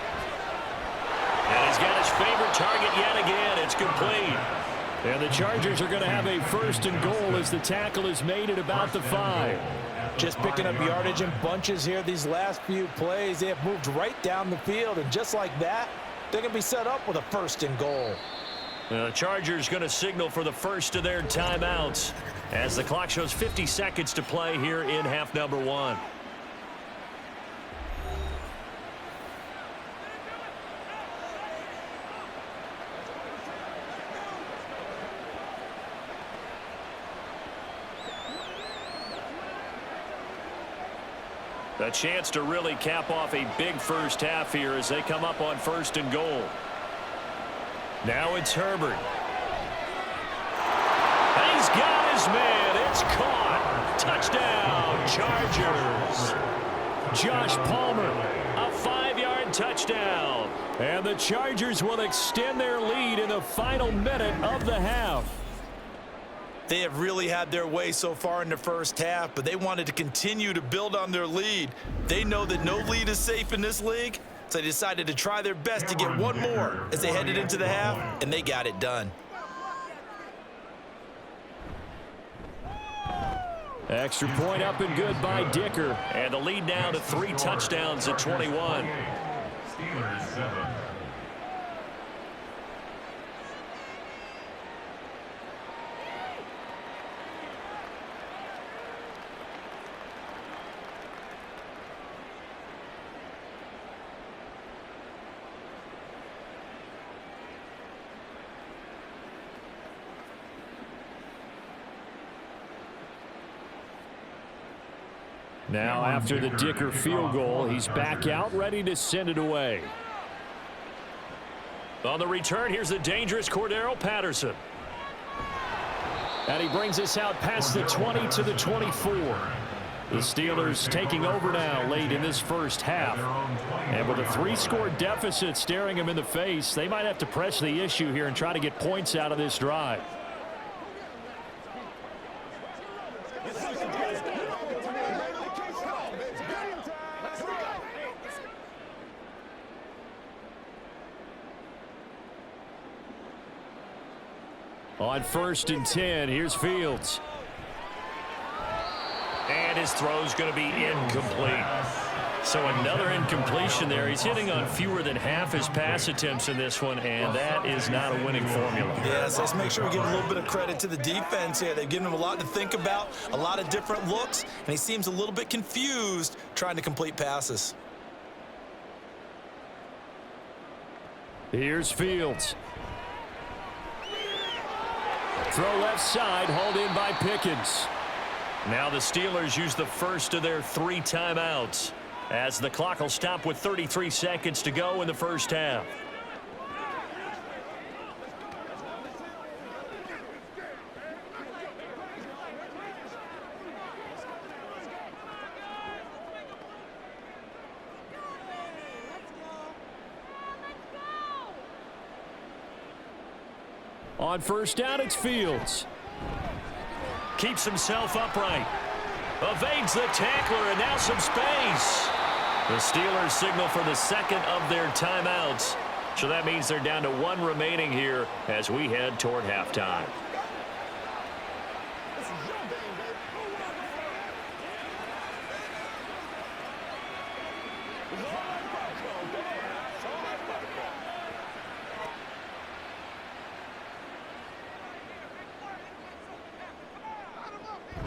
And he's got his favorite target yet again. It's complete. And the Chargers are going to have a 1st and goal as the tackle is made at about the 5. Just picking up yardage in bunches here these last few plays. They have moved right down the field, and just like that, they're going to be set up with a 1st and goal. The Chargers going to signal for the first of their timeouts as the clock shows 50 seconds to play here in half number 1. A chance to really cap off a big first half here as they come up on 1st and goal. Now it's Herbert. He's got his man. It's caught. Touchdown, Chargers. Josh Palmer, a 5-yard touchdown. And the Chargers will extend their lead in the final minute of the half. They have really had their way so far in the first half, but they wanted to continue to build on their lead. They know that no lead is safe in this league, so they decided to try their best to get one more as they headed into the half, and they got it done. Extra point up and good by Dicker. And the lead now to 3 touchdowns at 21. Steelers 7. Now after the Dicker field goal, he's back out ready to send it away. On the return, here's the dangerous Cordero Patterson. And he brings us out past the 20 to the 24. The Steelers taking over now late in this first half. And with a 3-score deficit staring them in the face, they might have to press the issue here and try to get points out of this drive. On 1st and 10, here's Fields. And his throw's going to be incomplete. So another incompletion there. He's hitting on fewer than half his pass attempts in this one, and that is not a winning formula. Yes, let's make sure we give a little bit of credit to the defense here. They've given him a lot to think about, a lot of different looks, and he seems a little bit confused trying to complete passes. Here's Fields. Throw left side, hauled in by Pickens. Now the Steelers use the first of their 3 timeouts as the clock will stop with 33 seconds to go in the first half. On 1st down, it's Fields. Keeps himself upright. Evades the tackler, and now some space. The Steelers signal for the second of their timeouts. So that means they're down to 1 remaining here as we head toward halftime.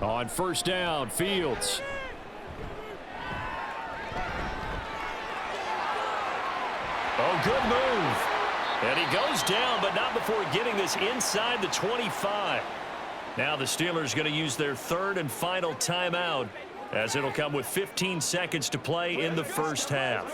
On 1st down, Fields. Oh, good move. And he goes down, but not before getting this inside the 25. Now the Steelers going to use their third and final timeout, as it'll come with 15 seconds to play in the first half.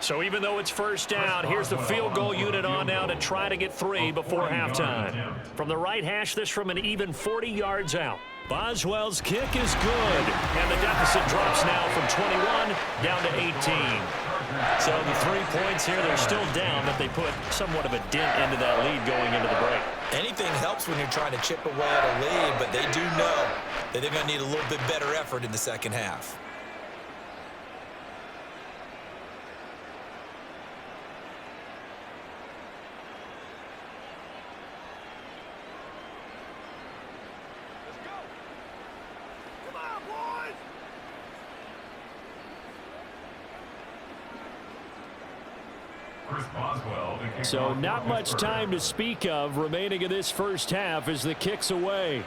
So even though it's first down, here's the field goal unit on now to try to get 3 before halftime. From the right hash, this from an even 40 yards out. Boswell's kick is good, and the deficit drops now from 21 down to 18. So the 3 points here, they're still down, but they put somewhat of a dent into that lead going into the break. Anything helps when you're trying to chip away at a lead, but they do know that they're going to need a little bit better effort in the second half. So not much time to speak of remaining in this first half as the kick's away.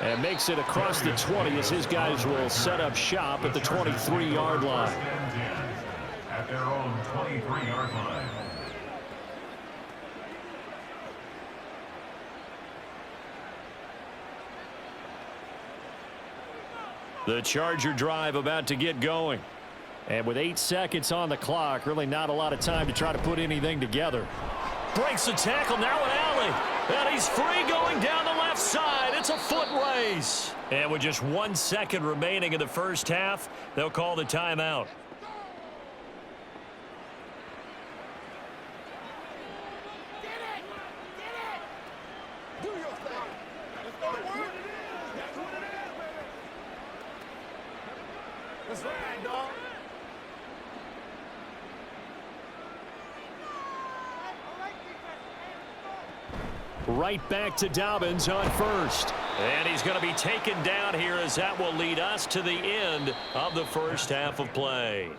And makes it across the 20 as his guys will set up shop at the 23-yard line. At their own 23-yard line. The Charger drive about to get going. And with 8 seconds on the clock, really not a lot of time to try to put anything together. Breaks the tackle, now an alley. And he's free going down the left side. It's a foot race. And with just 1 second remaining in the first half, they'll call the timeout. Right back to Dobbins on first. And he's going to be taken down here as that will lead us to the end of the first half of play.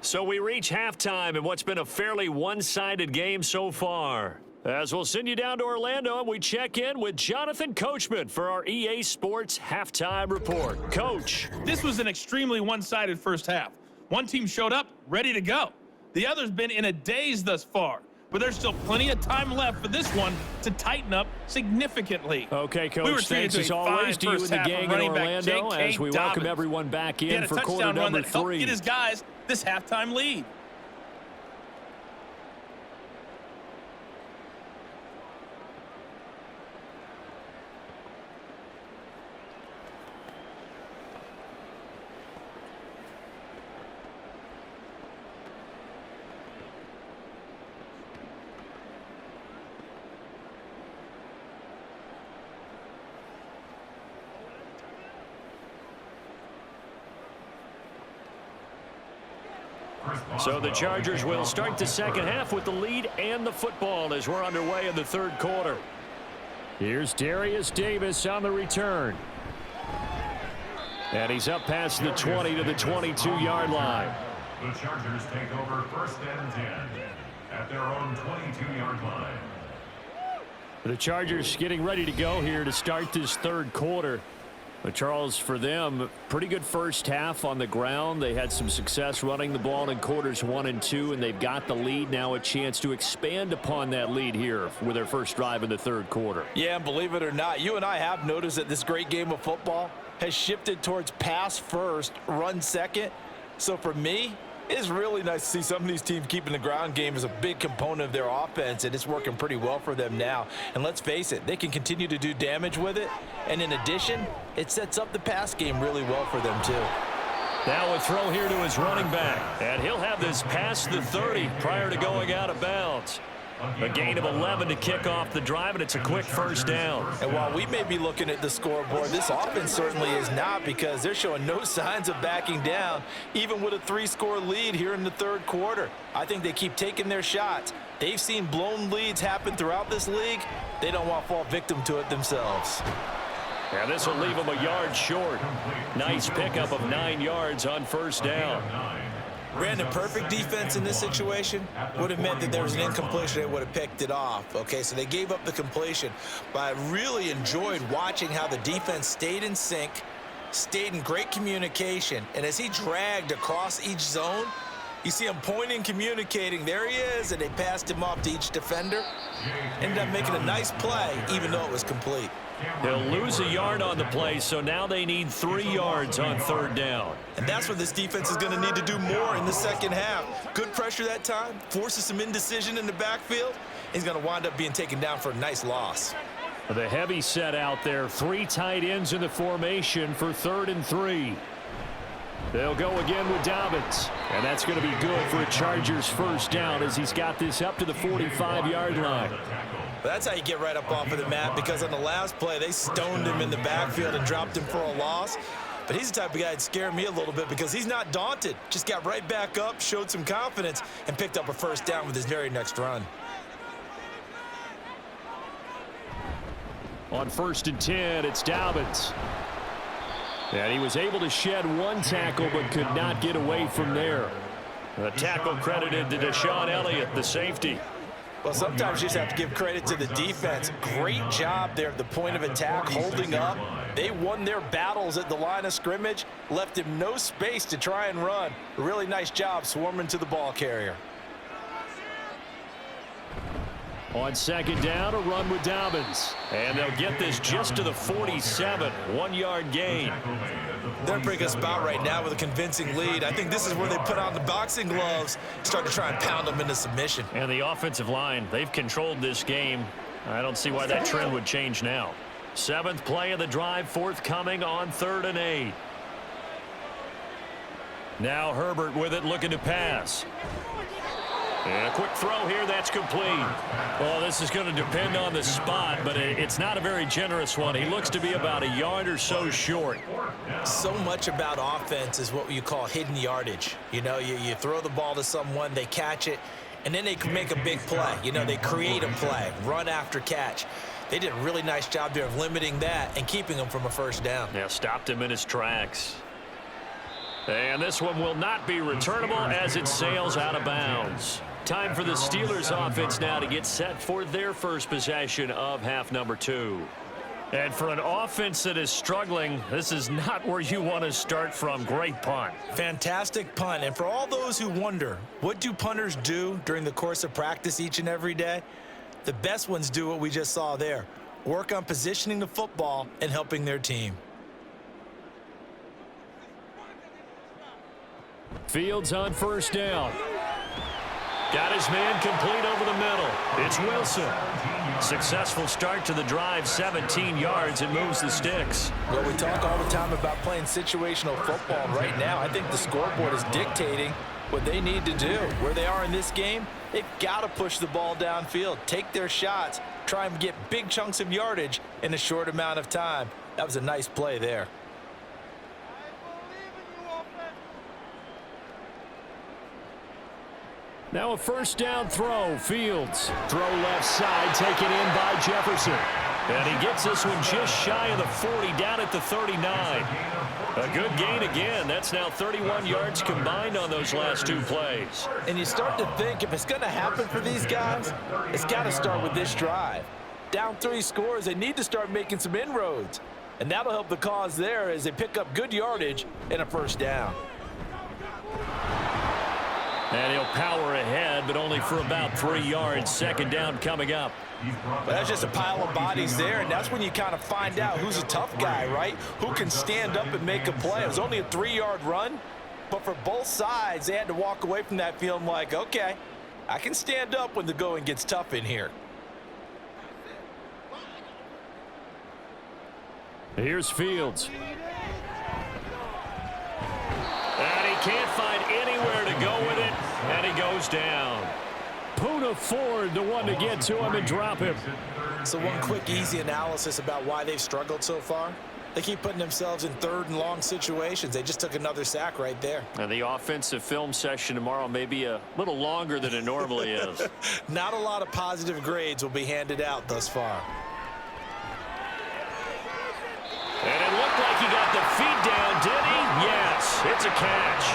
So we reach halftime in what's been a fairly one-sided game so far. As we'll send you down to Orlando and we check in with Jonathan Coachman for our EA Sports Halftime Report. Coach. This was an extremely one-sided first half. One team showed up ready to go. The other's been in a daze thus far. But there's still plenty of time left for this one to tighten up significantly. Okay, Coach, thanks as always to you and the gang in Orlando as we welcome everyone back in for quarter number 3. Helped get his guys this halftime lead. So the Chargers will start the second half with the lead and the football as we're underway in the third quarter. Here's Darius Davis on the return. And he's up past the 20 to the 22-yard line. The Chargers take over first and 10 at their own 22-yard line. The Chargers getting ready to go here to start this third quarter. But Charles, for them, pretty good first half on the ground. They had some success running the ball in quarters 1 and 2, and they've got the lead now, a chance to expand upon that lead here with their first drive in the third quarter. Yeah, and believe it or not, you and I have noticed that this great game of football has shifted towards pass first, run second. So for me, it's really nice to see some of these teams keeping the ground game as a big component of their offense, and it's working pretty well for them now. And let's face it, they can continue to do damage with it. And in addition, it sets up the pass game really well for them, too. Now a throw here to his running back. And he'll have this past the 30 prior to going out of bounds. A gain of 11 to kick off the drive, and it's a quick first down. And while we may be looking at the scoreboard, this offense certainly is not, because they're showing no signs of backing down, even with a 3-score lead here in the third quarter. I think they keep taking their shots. They've seen blown leads happen throughout this league. They don't want to fall victim to it themselves. And this will leave them a yard short. Nice pickup of 9 yards on first down. Brandon, perfect defense in this situation would have meant that there was an incompletion. They would have picked it off. Okay, so they gave up the completion. But I really enjoyed watching how the defense stayed in sync, stayed in great communication. And as he dragged across each zone, you see him pointing, communicating. There he is, and they passed him off to each defender. Ended up making a nice play, even though it was complete. He'll lose a yard on the play, so now they need 3 yards on 3rd down. And that's what this defense is going to need to do more in the second half. Good pressure that time, forces some indecision in the backfield. He's going to wind up being taken down for a nice loss. The heavy set out there, 3 tight ends in the formation for 3rd and 3. They'll go again with Dobbins, and that's going to be good for a Chargers first down as he's got this up to the 45-yard line. That's how you get right up off of the mat, because on the last play, they stoned him in the backfield and dropped him for a loss. But he's the type of guy that scared me a little bit because he's not daunted. Just got right back up, showed some confidence, and picked up a first down with his very next run. On 1st and 10, it's Dobbins. And he was able to shed 1 tackle but could not get away from there. The tackle credited to Deshaun Elliott, the safety. Well, sometimes you just have to give credit to the defense. Great job there at the point of attack, holding up. They won their battles at the line of scrimmage, left him no space to try and run. A really nice job swarming to the ball carrier. On 2nd down, a run with Dobbins. And they'll get this just to the 47, 1-yard gain. They're in a pretty good spot right now with a convincing lead. I think this is where they put on the boxing gloves, start to try and pound them into submission. And the offensive line, they've controlled this game. I don't see why that trend would change now. 7th play of the drive, forthcoming on 3rd and 8. Now Herbert with it, looking to pass. And a quick throw here, that's complete. Well, this is going to depend on the spot, but it's not a very generous one. He looks to be about a yard or so short. So much about offense is what you call hidden yardage. You know, you throw the ball to someone, they catch it, and then they can make a big play. You know, they create a play, run after catch. They did a really nice job there of limiting that and keeping him from a first down. Yeah, stopped him in his tracks. And this one will not be returnable as it sails out of bounds. Time for the Steelers offense now to get set for their first possession of half number 2. And for an offense that is struggling, this is not where you want to start from. Great punt. Fantastic punt. And for all those who wonder, what do punters do during the course of practice each and every day? The best ones do what we just saw there. Work on positioning the football and helping their team. Fields on 1st down. Got his man complete over the middle. It's Wilson. Successful start to the drive, 17 yards, and moves the sticks. Well, we talk all the time about playing situational football. Right now, I think the scoreboard is dictating what they need to do. Where they are in this game, they've got to push the ball downfield, take their shots, try and get big chunks of yardage in a short amount of time. That was a nice play there. Now a 1st down throw. Fields. Throw left side, taken in by Jefferson. And he gets this one just shy of the 40, down at the 39. A good gain again. That's now 31 yards combined on those last 2 plays. And you start to think if it's going to happen for these guys, it's got to start with this drive. Down 3 scores, they need to start making some inroads. And that'll help the cause there as they pick up good yardage and a first down. And he'll power ahead, but only for about 3 yards. 2nd down coming up. But that's just a pile of bodies there, and that's when you kind of find out who's a tough guy, right? Who can stand up and make a play. It was only a 3-yard run, but for both sides, they had to walk away from that feeling like, okay, I can stand up when the going gets tough in here. Here's Fields. And he can't find anywhere to go with it, and he goes down. Poona Ford, the one to get to him and drop him. So one quick, easy analysis about why they've struggled so far. They keep putting themselves in 3rd and long situations. They just took another sack right there. And the offensive film session tomorrow may be a little longer than it normally is. Not a lot of positive grades will be handed out thus far. And it looked like he got the feet down, did he? Yes, it's a catch.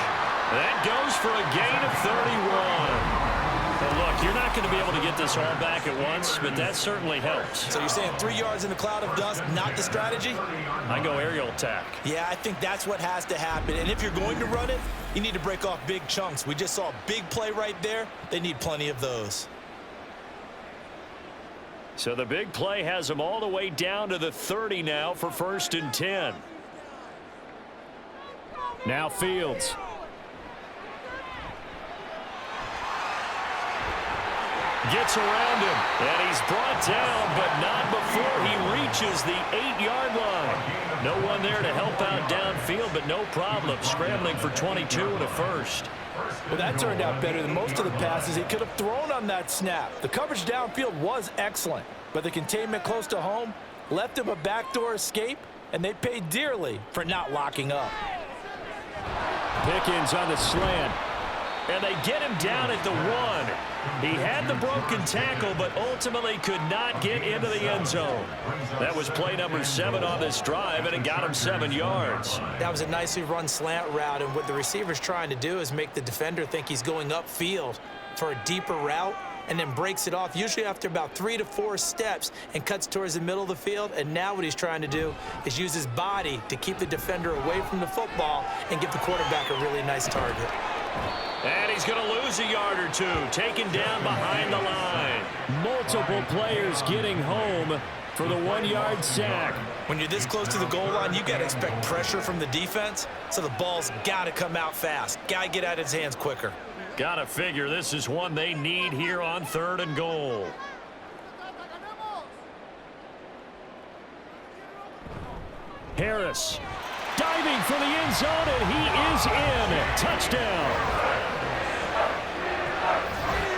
That goes for a gain of 31. And look, Look, you're not going to be able to get this all back at once, but that certainly helps. So you're saying 3 yards in the cloud of dust, not the strategy? I go aerial attack. Yeah, I think that's what has to happen. And if you're going to run it, you need to break off big chunks. We just saw a big play right there. They need plenty of those. So the big play has them all the way down to the 30 now for 1st and 10. Now Fields. Gets around him, and he's brought down, but not before he reaches the 8-yard line. No one there to help out downfield, but no problem. Scrambling for 22 and a first. Well, that turned out better than most of the passes he could have thrown on that snap. The coverage downfield was excellent, but the containment close to home left him a backdoor escape, and they paid dearly for not locking up. Pickens on the slant, and they get him down at the 1. He had the broken tackle, but ultimately could not get into the end zone. That was play number 7 on this drive, and it got him 7 yards. That was a nicely run slant route, and what the receiver's trying to do is make the defender think he's going upfield for a deeper route, and then breaks it off, usually after about 3 to 4 steps, and cuts towards the middle of the field. And now what he's trying to do is use his body to keep the defender away from the football and give the quarterback a really nice target. And he's going to lose a yard or 2, taken down behind the line. Multiple players getting home for the 1-yard sack. When you're this close to the goal line, you got to expect pressure from the defense, so the ball's got to come out fast. Got to get out of his hands quicker. Got to figure this is one they need here on 3rd and goal. Harris diving for the end zone, and he is in. Touchdown.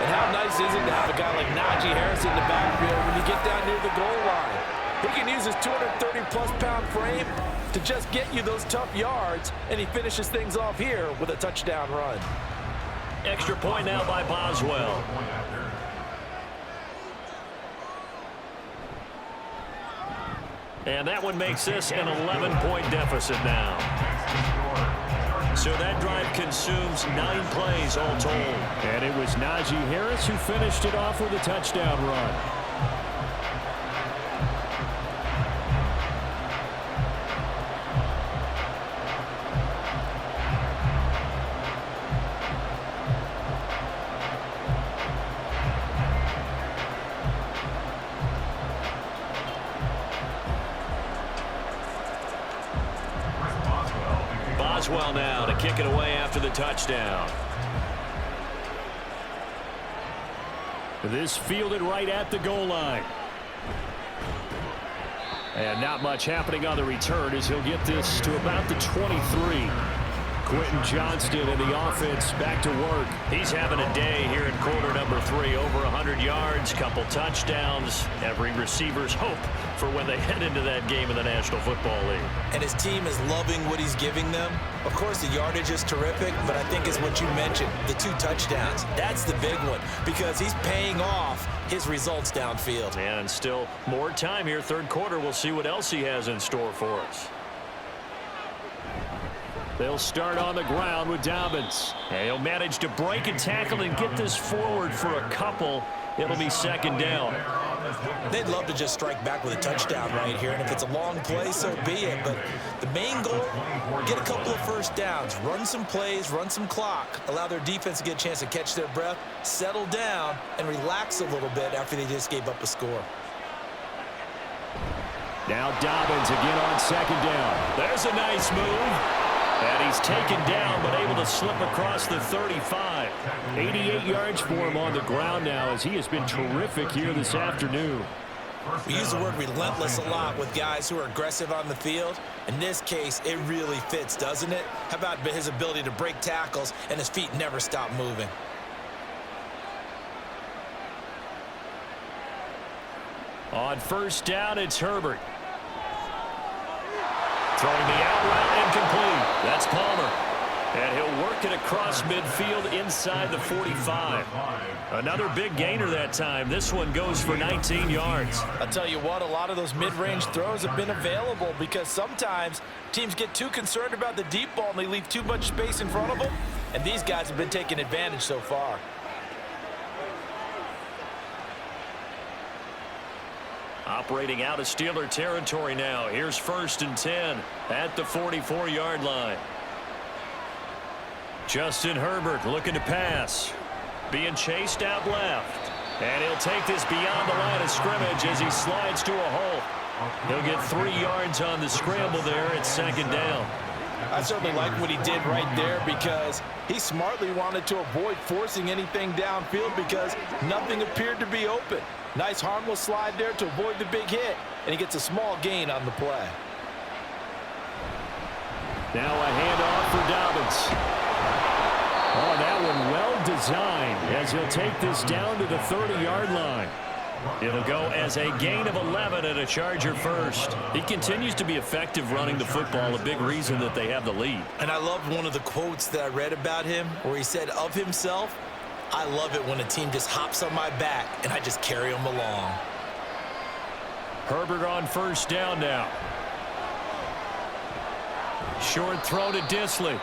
And how nice is it to have a guy like Najee Harris in the backfield when you get down near the goal line? He can use his 230-plus pound frame to just get you those tough yards, and he finishes things off here with a touchdown run. Extra point now by Boswell. And that one makes this an 11-point deficit now. So that drive consumes 9 plays all told. And it was Najee Harris who finished it off with a touchdown run. Boswell now to kick it away after the touchdown. This fielded right at the goal line. And not much happening on the return as he'll get this to about the 23. Quentin Johnston and the offense back to work. He's having a day here in quarter number 3. Over 100 yards, couple touchdowns. Every receiver's hope for when they head into that game in the National Football League. And his team is loving what he's giving them. Of course, the yardage is terrific, but I think it's what you mentioned, the 2 touchdowns. That's the big one because he's paying off his results downfield. And still more time here, 3rd quarter. We'll see what else he has in store for us. They'll start on the ground with Dobbins. And he'll manage to break a tackle and get this forward for a couple. It'll be 2nd down. They'd love to just strike back with a touchdown right here, and if it's a long play, so be it. But the main goal, get a couple of first downs, run some plays, run some clock, allow their defense to get a chance to catch their breath, settle down, and relax a little bit after they just gave up a score. Now Dobbins again on 2nd down. There's a nice move. And he's taken down, but able to slip across the 35. 88 yards for him on the ground now as he has been terrific here this afternoon. We use the word relentless a lot with guys who are aggressive on the field. In this case, it really fits, doesn't it? How about his ability to break tackles and his feet never stop moving? On 1st down, it's Herbert. Throwing the out route incomplete. That's Palmer. And he'll work it across midfield inside the 45. Another big gainer that time. This one goes for 19 yards. I'll tell you what, a lot of those mid-range throws have been available because sometimes teams get too concerned about the deep ball and they leave too much space in front of them. And these guys have been taking advantage so far. Operating out of Steeler territory now. Here's 1st and 10 at the 44-yard line. Justin Herbert looking to pass. Being chased out left. And he'll take this beyond the line of scrimmage as he slides to a hole. He'll get 3 yards on the scramble there at 2nd down. I certainly like what he did right there because he smartly wanted to avoid forcing anything downfield because nothing appeared to be open. Nice harmless slide there to avoid the big hit, and he gets a small gain on the play. Now a handoff for Dobbins. Oh, that one well designed as he'll take this down to the 30-yard line. It'll go as a gain of 11 and a Charger first. He continues to be effective running the football, a big reason that they have the lead. And I loved one of the quotes that I read about him where he said of himself, "I love it when a team just hops on my back and I just carry them along." Herbert on 1st down now. Short throw to Disley.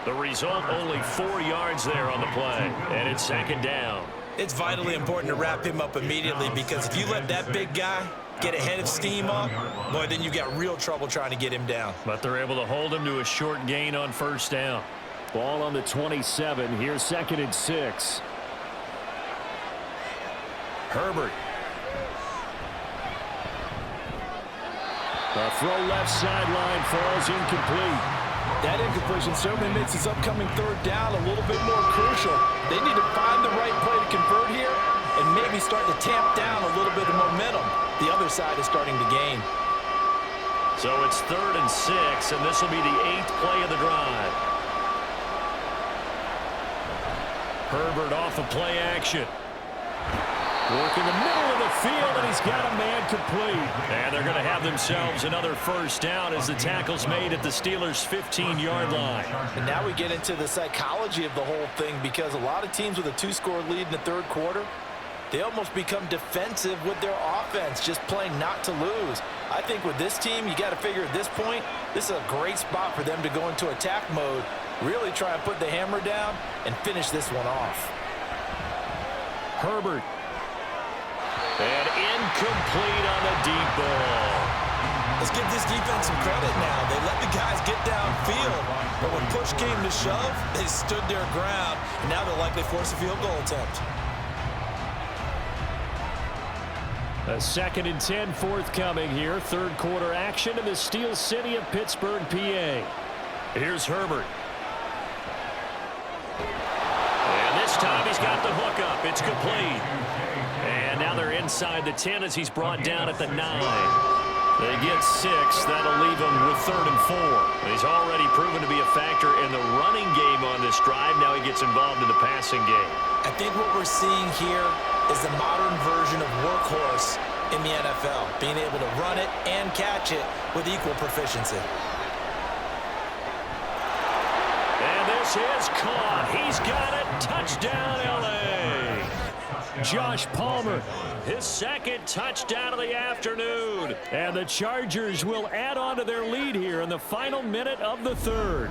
The result, only 4 yards there on the play, and it's 2nd down. It's vitally important to wrap him up immediately because if you let that big guy get ahead of steam up, boy, then you got real trouble trying to get him down. But they're able to hold him to a short gain on 1st down. Ball on the 27. Here's 2nd and 6. Herbert. The throw left sideline falls incomplete. That incompletion certainly makes his upcoming 3rd down a little bit more crucial. They need to find the right play to convert here and maybe start to tamp down a little bit of momentum. The other side is starting to gain. So it's 3rd and 6, and this will be the 8th play of the drive. Herbert off of play action. Work in the middle of the field, and he's got a man complete. And they're going to have themselves another 1st down as the tackle's made at the Steelers' 15-yard line. And now we get into the psychology of the whole thing because a lot of teams with a 2-score lead in the 3rd quarter, they almost become defensive with their offense, just playing not to lose. I think with this team, you got to figure at this point, this is a great spot for them to go into attack mode, really try and put the hammer down and finish this one off. Herbert. And incomplete on the deep ball. Let's give this defense some credit now. They let the guys get downfield, but when push came to shove, they stood their ground, and now they'll likely force a field goal attempt. A 2nd and 10 forthcoming here. 3rd quarter action in the Steel City of Pittsburgh, PA. Here's Herbert. And this time he's got the hook up. It's complete. And now they're inside the 10 as he's brought down at the 9. They get 6. That'll leave him with 3rd and 4. He's already proven to be a factor in the running game on this drive. Now he gets involved in the passing game. I think what we're seeing here is the modern version of workhorse in the NFL, being able to run it and catch it with equal proficiency. And this is caught. He's got it. Touchdown, L.A. Josh Palmer, his 2nd touchdown of the afternoon. and the Chargers will add on to their lead here in the final minute of the 3rd.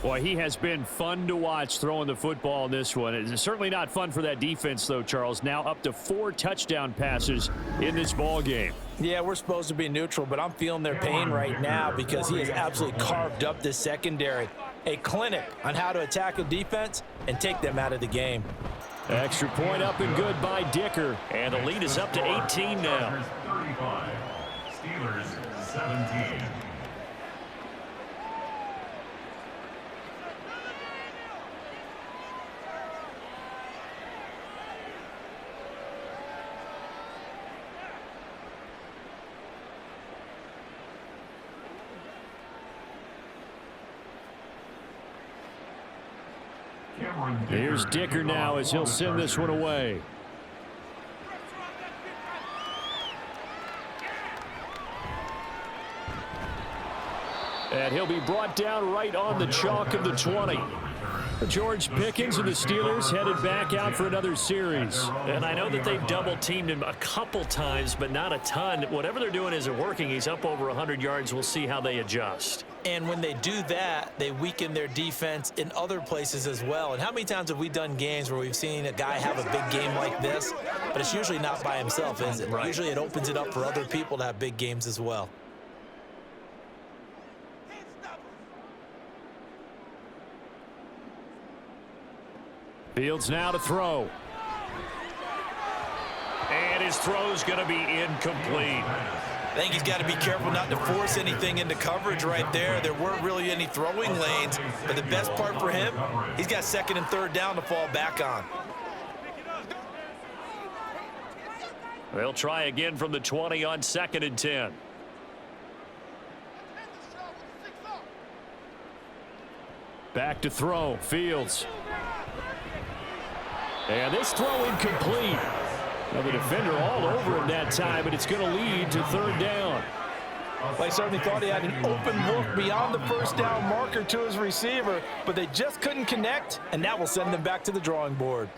Boy, he has been fun to watch throwing the football in this one. It's certainly not fun for that defense, though, Charles. Now up to 4 touchdown passes in this ball game. Yeah, we're supposed to be neutral, but I'm feeling their pain right now because he has absolutely carved up this secondary. A clinic on how to attack a defense and take them out of the game. Extra point up and good by Dicker. And the lead is up to 18 now. 35, Steelers 17. Here's Dicker now as he'll send this one away. And he'll be brought down right on the chalk of the 20. George Pickens and the Steelers headed back out for another series. And I know that they've double-teamed him a couple times, but not a ton. Whatever they're doing isn't working. He's up over 100 yards. We'll see how they adjust. And when they do that, they weaken their defense in other places as well. And how many times have we done games where we've seen a guy have a big game like this, but it's usually not by himself, is it? Right. Usually it opens it up for other people to have big games as well. Fields now to throw. And his throw's going to be incomplete. I think he's got to be careful not to force anything into coverage right there. There weren't really any throwing lanes, but the best part for him, he's got second and third down to fall back on. They'll try again from the 20 on 2nd and 10. Back to throw. Fields. And this throw incomplete. Now the defender all over him that time, but it's going to lead to third down. Well, he certainly thought he had an open look beyond the first down marker to his receiver, but they just couldn't connect, and that will send them back to the drawing board.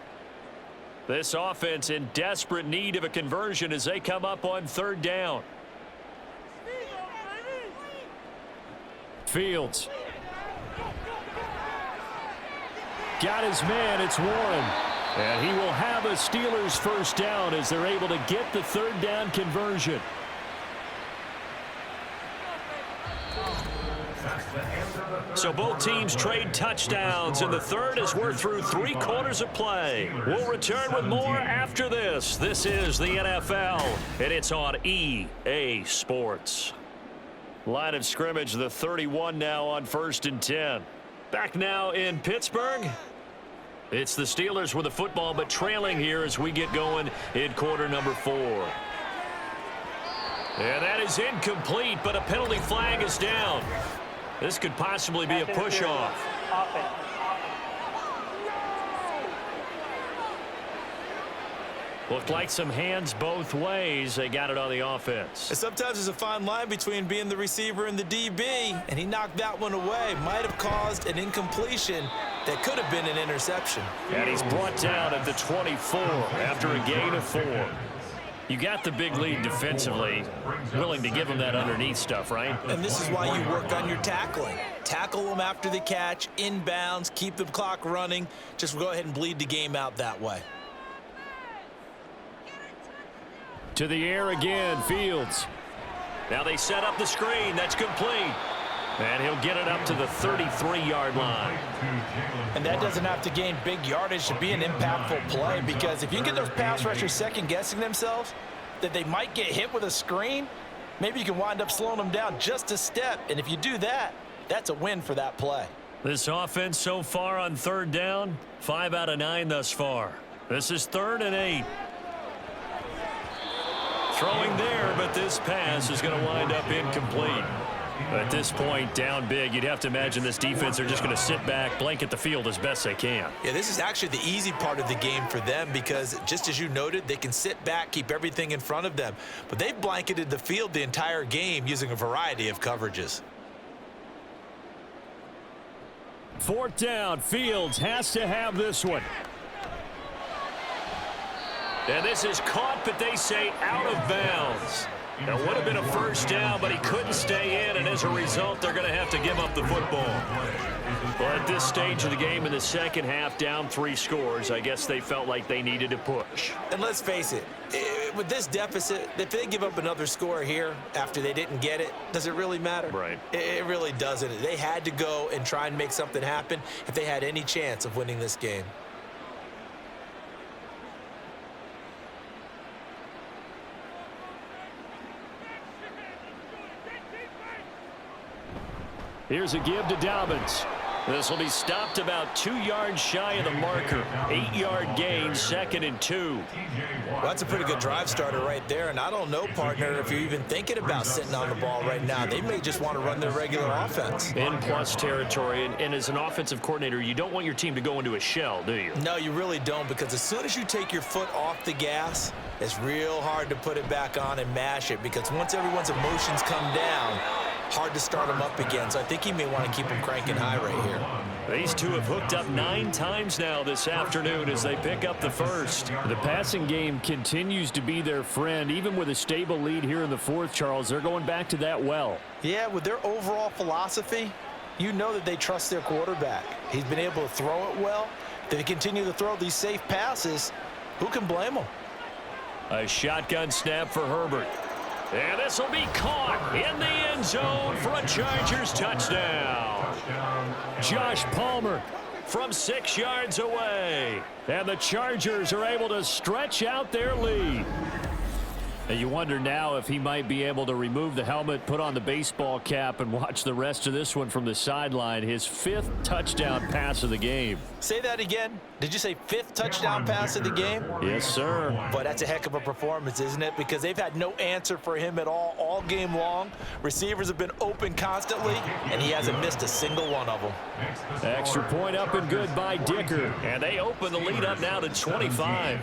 This offense in desperate need of a conversion as they come up on third down. Fields. Got his man. It's Warren. And he will have a Steelers first down as they're able to get the third down conversion. So both teams trade touchdowns, and the third as we're through 3 quarters of play. We'll return with more after this. This is the NFL, and it's on EA Sports. Line of scrimmage, the 31 now on 1st and 10. Back now in Pittsburgh. It's the Steelers with the football, but trailing here as we get going in quarter number 4. And that is incomplete, but a penalty flag is down. This could possibly be a push-off. Looked like some hands both ways. They got it on the offense. And sometimes there's a fine line between being the receiver and the DB, and he knocked that one away. Might have caused an incompletion that could have been an interception. And he's brought down at the 24 after a gain of 4. You got the big lead defensively, willing to give him that underneath stuff, right? And this is why you work on your tackling. Tackle them after the catch, inbounds, keep the clock running. Just go ahead and bleed the game out that way. To the air again, Fields. Now they set up the screen. That's complete. And he'll get it up to the 33-yard line. And that doesn't have to gain big yardage to be an impactful play, because if you can get those pass rushers second-guessing themselves that they might get hit with a screen, maybe you can wind up slowing them down just a step. And if you do that, that's a win for that play. This offense so far on third down, 5 out of 9 thus far. This is 3rd and 8. Throwing there, but this pass is going to wind up incomplete. At this point, down big, you'd have to imagine this defense are just going to sit back, blanket the field as best they can. Yeah, this is actually the easy part of the game for them, because just as you noted, they can sit back, keep everything in front of them. But they've blanketed the field the entire game using a variety of coverages. 4th down. Fields has to have this one. And this is caught, but they say out of bounds. That would have been a first down, but he couldn't stay in, and as a result, they're going to have to give up the football. But at this stage of the game in the second half, down 3 scores, I guess they felt like they needed to push. And let's face it, with this deficit, if they give up another score here after they didn't get it, does it really matter? Right. It really doesn't. They had to go and try and make something happen if they had any chance of winning this game. Here's a give to Dobbins. This will be stopped about 2 yards shy of the marker. 8-yard gain, 2nd and 2. Well, that's a pretty good drive starter right there. And I don't know, partner, if you're even thinking about sitting on the ball right now. They may just want to run their regular offense. In plus territory. And as an offensive coordinator, you don't want your team to go into a shell, do you? No, you really don't, because as soon as you take your foot off the gas, it's real hard to put it back on and mash it, because once everyone's emotions come down, hard to start them up again. So I think he may want to keep them cranking high right here. These two have hooked up 9 times now this afternoon as they pick up the first. The passing game continues to be their friend. Even with a stable lead here in the fourth, Charles, they're going back to that well. Yeah, with their overall philosophy, you know that they trust their quarterback. He's been able to throw it well. If they continue to throw these safe passes, who can blame them? A shotgun snap for Herbert. And this will be caught in the end zone for a Chargers touchdown. Josh Palmer from 6 yards away. And the Chargers are able to stretch out their lead. And you wonder now if he might be able to remove the helmet, put on the baseball cap, and watch the rest of this one from the sideline. His 5th touchdown pass of the game. Say that again. Did you say 5th touchdown pass of the game? Yes, sir. But that's a heck of a performance, isn't it? Because they've had no answer for him at all game long. Receivers have been open constantly, and he hasn't missed a single one of them. Extra point up and good by Dicker. And they open the lead up now to 25.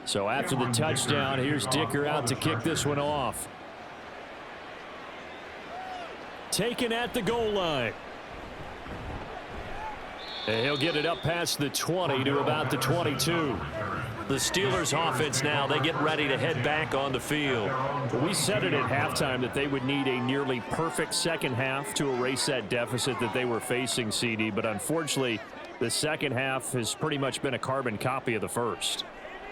So after the touchdown, here's Dicker out to kick this one off. Taken at the goal line. And he'll get it up past the 20 to about the 22. The Steelers offense now, they get ready to head back on the field. We said it at halftime that they would need a nearly perfect second half to erase that deficit that they were facing, CD. But unfortunately, the second half has pretty much been a carbon copy of the first.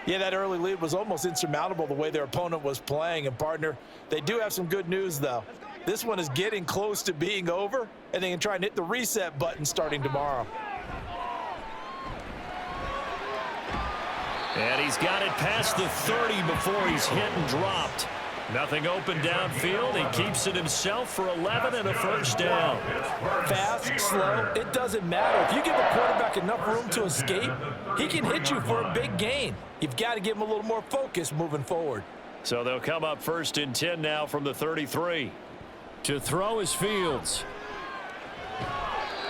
Yeah, that early lead was almost insurmountable the way their opponent was playing. And, partner, they do have some good news, though. This one is getting close to being over, and they can try and hit the reset button starting tomorrow. And he's got it past the 30 before he's hit and dropped. Nothing open downfield. He keeps it himself for 11 and a first down. Fast, slow, it doesn't matter. If you give a quarterback enough room to escape, he can hit you for a big gain. You've got to give him a little more focus moving forward. So they'll come up 1st and 10 now from the 33. To throw is Fields.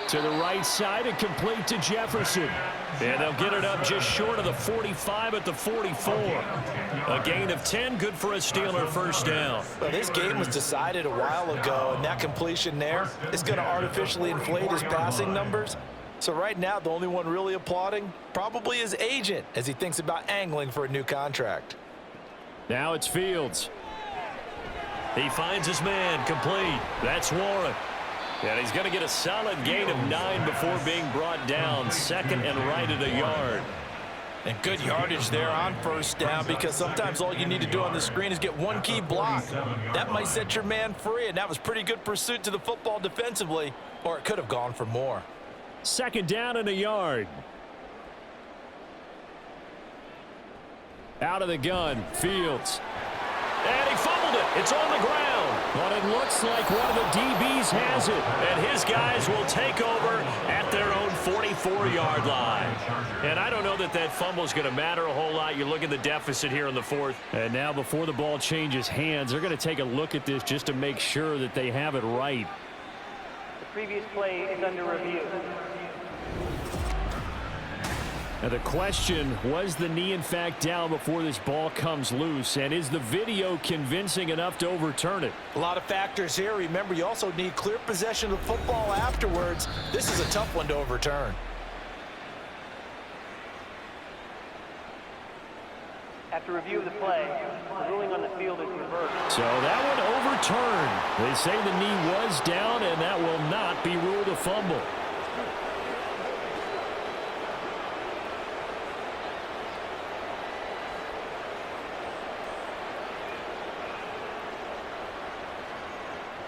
To the right side and complete to Jefferson. And they'll get it up just short of the 45 at the 44. A gain of 10, good for a Steeler first down. Well, this game was decided a while ago, and that completion there is going to artificially inflate his passing numbers. So right now, the only one really applauding probably his agent as he thinks about angling for a new contract. Now it's Fields. He finds his man, complete. That's Warren. And he's going to get a solid gain of 9 before being brought down. 2nd and right at a yard. And good yardage there on first down, because sometimes all you need to do on the screen is get one key block. That might set your man free, and that was pretty good pursuit to the football defensively, or it could have gone for more. 2nd down and a yard. Out of the gun, Fields. And he fumbled it. It's on the ground. But it looks like one of the DBs has it. And his guys will take over at their own 44-yard line. And I don't know that that fumble is going to matter a whole lot. You look at the deficit here in the 4th. And now before the ball changes hands, they're going to take a look at this just to make sure that they have it right. The previous play is under review. Now the question, was the knee in fact down before this ball comes loose? And is the video convincing enough to overturn it? A lot of factors here. Remember, you also need clear possession of the football afterwards. This is a tough one to overturn. After review of the play, the ruling on the field is reversed. So that one overturned. They say the knee was down, and that will not be ruled a fumble.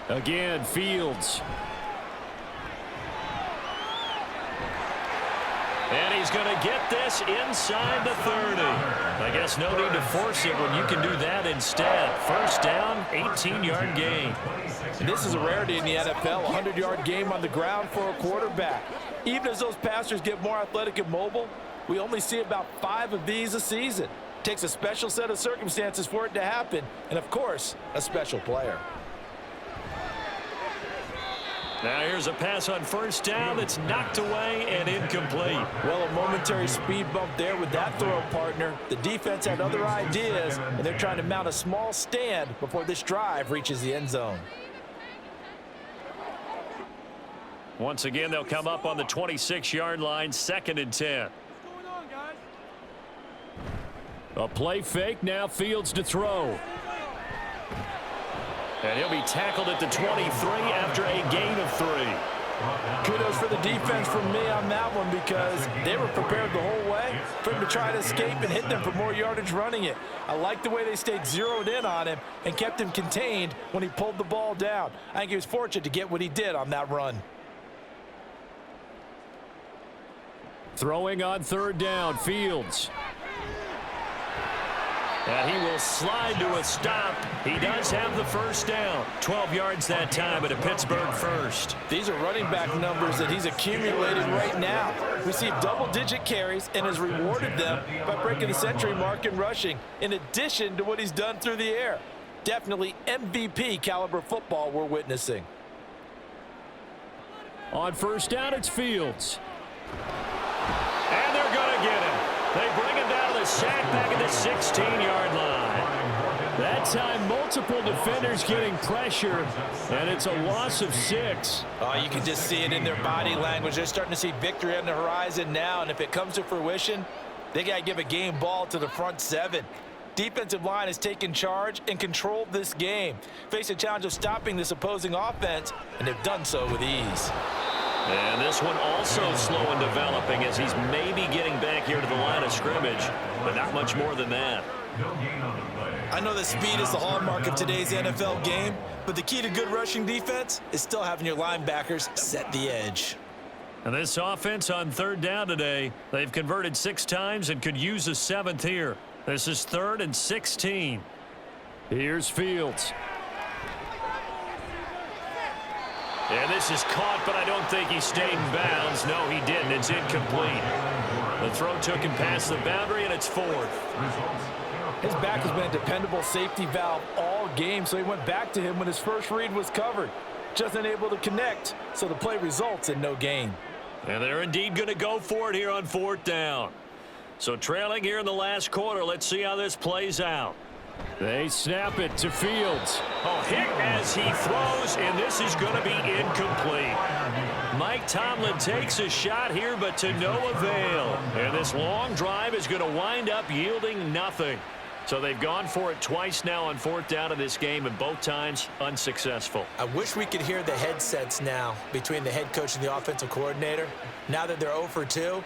Again, Fields. And he's going to get this inside the 30. I guess no need to force it when you can do that instead. First down, 18-yard gain. And this is a rarity in the NFL, a 100-yard game on the ground for a quarterback. Even as those passers get more athletic and mobile, We only see about 5 of these a season. Takes a special set of circumstances for it to happen, and of course, a special player. Now here's a pass on first down that's knocked away and incomplete. Well, a momentary speed bump there with that throw, partner. The defense had other ideas, and they're trying to mount a small stand before this drive reaches the end zone. Once again, they'll come up on the 26-yard line, 2nd and 10. A play fake, now Fields to throw. And he'll be tackled at the 23 after a gain of 3. Kudos for the defense from me on that one because they were prepared the whole way for him to try to escape and hit them for more yardage running it. I like the way they stayed zeroed in on him and kept him contained when he pulled the ball down. I think he was fortunate to get what he did on that run. Throwing on 3rd down, Fields. And he will slide to a stop. He does have the first down. 12 yards that time, but a Pittsburgh first. These are running back numbers that he's accumulated right now. Received double-digit carries and has rewarded them by breaking the century mark in rushing, in addition to what he's done through the air. Definitely MVP caliber football we're witnessing. On first down, it's Fields. And they're going to get him. They bring him down to the sack back at the 16-yard line. That time, multiple defenders getting pressure, and it's a loss of 6. Oh, you can just see it in their body language. They're starting to see victory on the horizon now, and if it comes to fruition, they got to give a game ball to the front 7. Defensive line has taken charge and controlled this game. Face a challenge of stopping this opposing offense, and they've done so with ease. And this one also slow in developing as he's maybe getting back here to the line of scrimmage, but not much more than that. I know that speed is the hallmark of today's NFL game, but the key to good rushing defense is still having your linebackers set the edge. And this offense on 3rd down today, they've converted 6 times and could use a 7th here. This is 3rd and 16. Here's Fields. And this is caught, but I don't think he stayed in bounds. No, he didn't. It's incomplete. The throw took him past the boundary, and it's 4th. His back has been a dependable safety valve all game, so he went back to him when his first read was covered. Just unable to connect, so the play results in no gain. And they're indeed going to go for it here on 4th down. So trailing here in the last quarter, let's see how this plays out. They snap it to Fields. Oh, hit as he throws, and this is going to be incomplete. Mike Tomlin takes a shot here, but to no avail. And this long drive is going to wind up yielding nothing. So they've gone for it twice now on 4th down in this game, and both times unsuccessful. I wish we could hear the headsets now between the head coach and the offensive coordinator. Now that they're 0 for 2.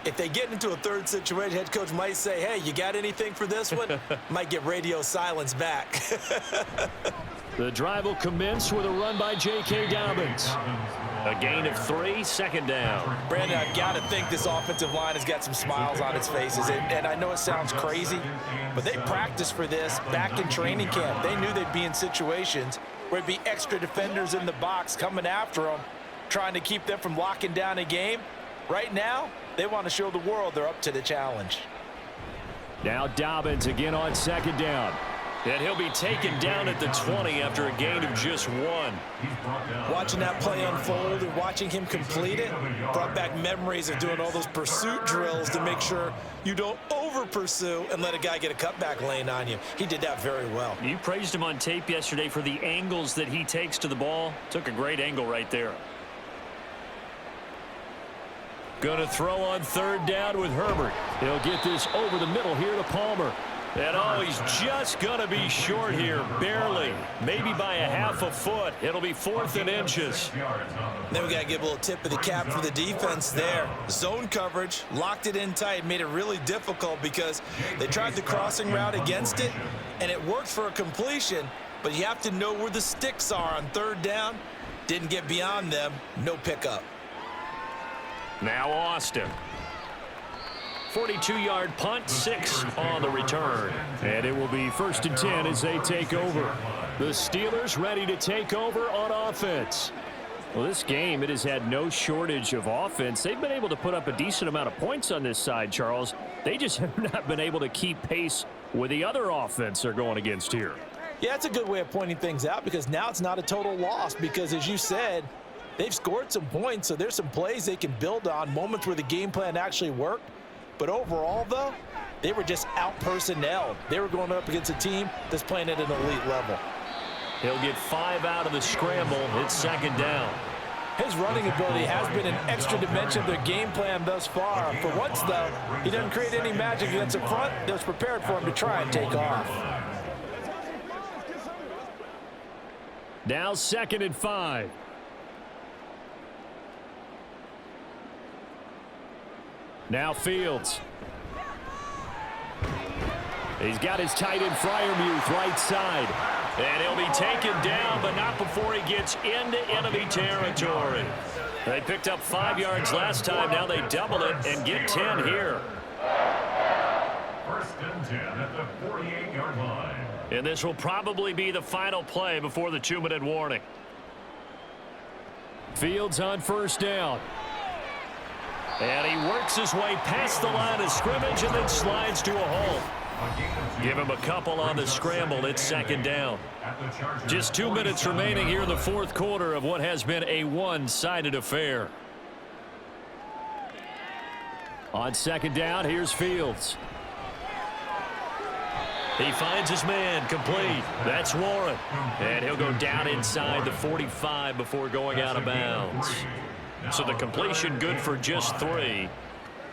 If they get into a 3rd situation, head coach might say, hey, you got anything for this one? Might get radio silence back. The drive will commence with a run by J.K. Dobbins. A gain of 3, 2nd down. Brandon, I've got to think this offensive line has got some smiles on its faces. And I know it sounds crazy, but they practiced for this back in training camp. They knew they'd be in situations where it'd be extra defenders in the box coming after them, trying to keep them from locking down a game. Right now, they want to show the world they're up to the challenge. Now Dobbins again on 2nd down. And he'll be taken down at the 20 after a gain of just 1. Watching that play unfold and watching him complete it brought back memories of doing all those pursuit drills to make sure you don't over-pursue and let a guy get a cutback lane on you. He did that very well. You praised him on tape yesterday for the angles that he takes to the ball. Took a great angle right there. Going to throw on 3rd down with Herbert. He'll get this over the middle here to Palmer. And oh, he's just going to be short here, barely, maybe by a half a foot. It'll be 4th and inches. Then we got to give a little tip of the cap for the defense there. Zone coverage, locked it in tight, made it really difficult because they tried the crossing route against it, and it worked for a completion, but you have to know where the sticks are on 3rd down. Didn't get beyond them, no pickup. Now Austin. 42-yard punt, 6 on the return. And it will be 1st and 10 as they take over. The Steelers ready to take over on offense. Well, this game, it has had no shortage of offense. They've been able to put up a decent amount of points on this side, Charles. They just have not been able to keep pace with the other offense they're going against here. Yeah, that's a good way of pointing things out because now it's not a total loss because, as you said, they've scored some points, so there's some plays they can build on, moments where the game plan actually worked. But overall, though, they were just out-personnelled. They were going up against a team that's playing at an elite level. He'll get 5 out of the scramble. It's second down. His running ability has been an extra dimension of their game plan thus far. For once, though, he doesn't create any magic against the front that was prepared for him to try and take off. Now 2nd and 5. Now Fields. He's got his tight end Freiermuth right side. And he'll be taken down, but not before he gets into enemy territory. They picked up 5 yards last time. Now they double it and get 10 here. 1st and 10 at the 48-yard line. And this will probably be the final play before the 2-minute warning. Fields on 1st down. And he works his way past the line of scrimmage and then slides to a hole. Give him a couple on the scramble. It's 2nd down. Just 2 minutes remaining here in the 4th quarter of what has been a one-sided affair. On 2nd down, here's Fields. He finds his man complete. That's Warren. And he'll go down inside the 45 before going out of bounds. So the completion good for just 3.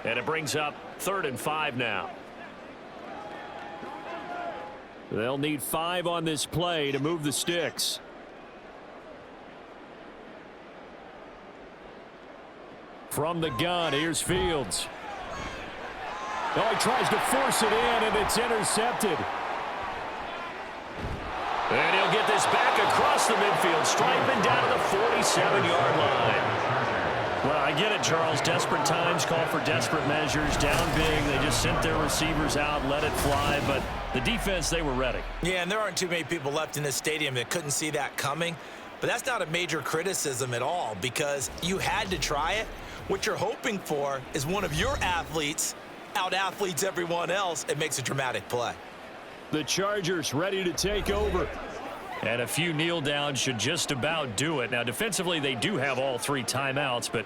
And it brings up 3rd and 5 now. They'll need 5 on this play to move the sticks. From the gun, here's Fields. Oh, he tries to force it in, and it's intercepted. And he'll get this back across the midfield stripe and down to the 47-yard line. Well, I get it, Charles. Desperate times call for desperate measures. Down big, they just sent their receivers out, let it fly. But the defense, they were ready. Yeah, and there aren't too many people left in this stadium that couldn't see that coming. But that's not a major criticism at all because you had to try it. What you're hoping for is one of your athletes out-athletes everyone else and makes a dramatic play. The Chargers ready to take over. And a few kneel downs should just about do it. Now, defensively, they do have all 3 timeouts, but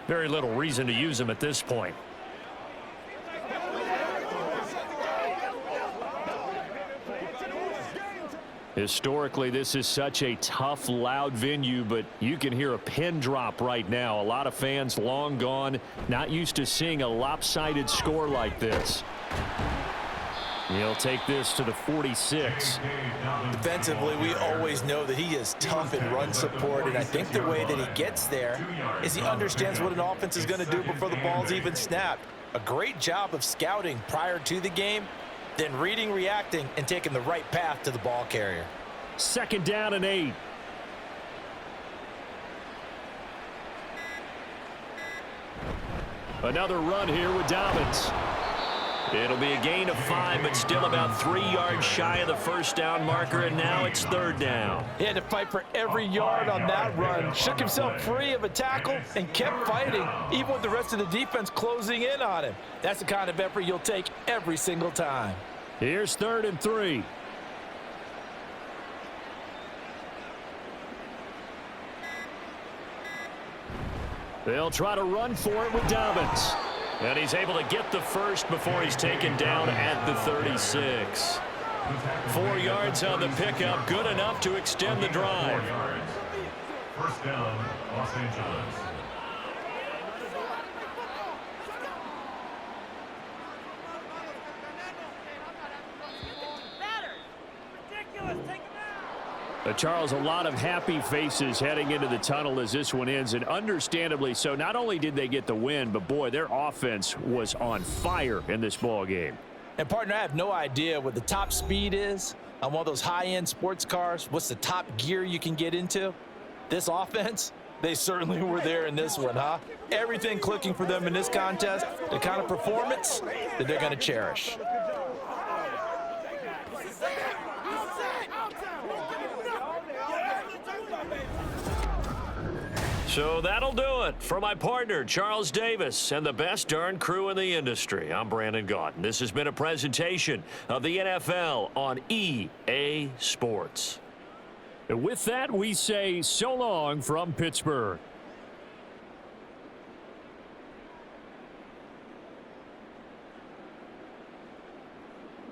very little reason to use them at this point. Historically, this is such a tough, loud venue, but you can hear a pin drop right now. A lot of fans long gone, not used to seeing a lopsided score like this. He'll take this to the 46. Defensively, we always know that he is tough in run support, and I think the way that he gets there is he understands what an offense is going to do before the ball's even snapped. A great job of scouting prior to the game, then reading, reacting, and taking the right path to the ball carrier. 2nd down and 8. Another run here with Dobbins. It'll be a gain of 5, but still about 3 yards shy of the 1st down marker, and now it's 3rd down. He had to fight for every yard on that run. Shook himself free of a tackle and kept fighting, even with the rest of the defense closing in on him. That's the kind of effort you'll take every single time. Here's 3rd and 3. They'll try to run for it with Dobbins. And he's able to get the first before he's taken down at the 36. 4 yards on the pickup, good enough to extend the drive. 1st down, Los Angeles. Charles, a lot of happy faces heading into the tunnel as this one ends, and understandably so. Not only did they get the win, but boy, their offense was on fire in this ball game. And partner, I have no idea what the top speed is on one of those high-end sports cars. What's the top gear you can get into? This offense, they certainly were there in this one, huh? Everything clicking for them in this contest, the kind of performance that they're going to cherish. So that'll do it. For my partner, Charles Davis, and the best darn crew in the industry, I'm Brandon Gaudin. This has been a presentation of the NFL on EA Sports. And with that, we say so long from Pittsburgh.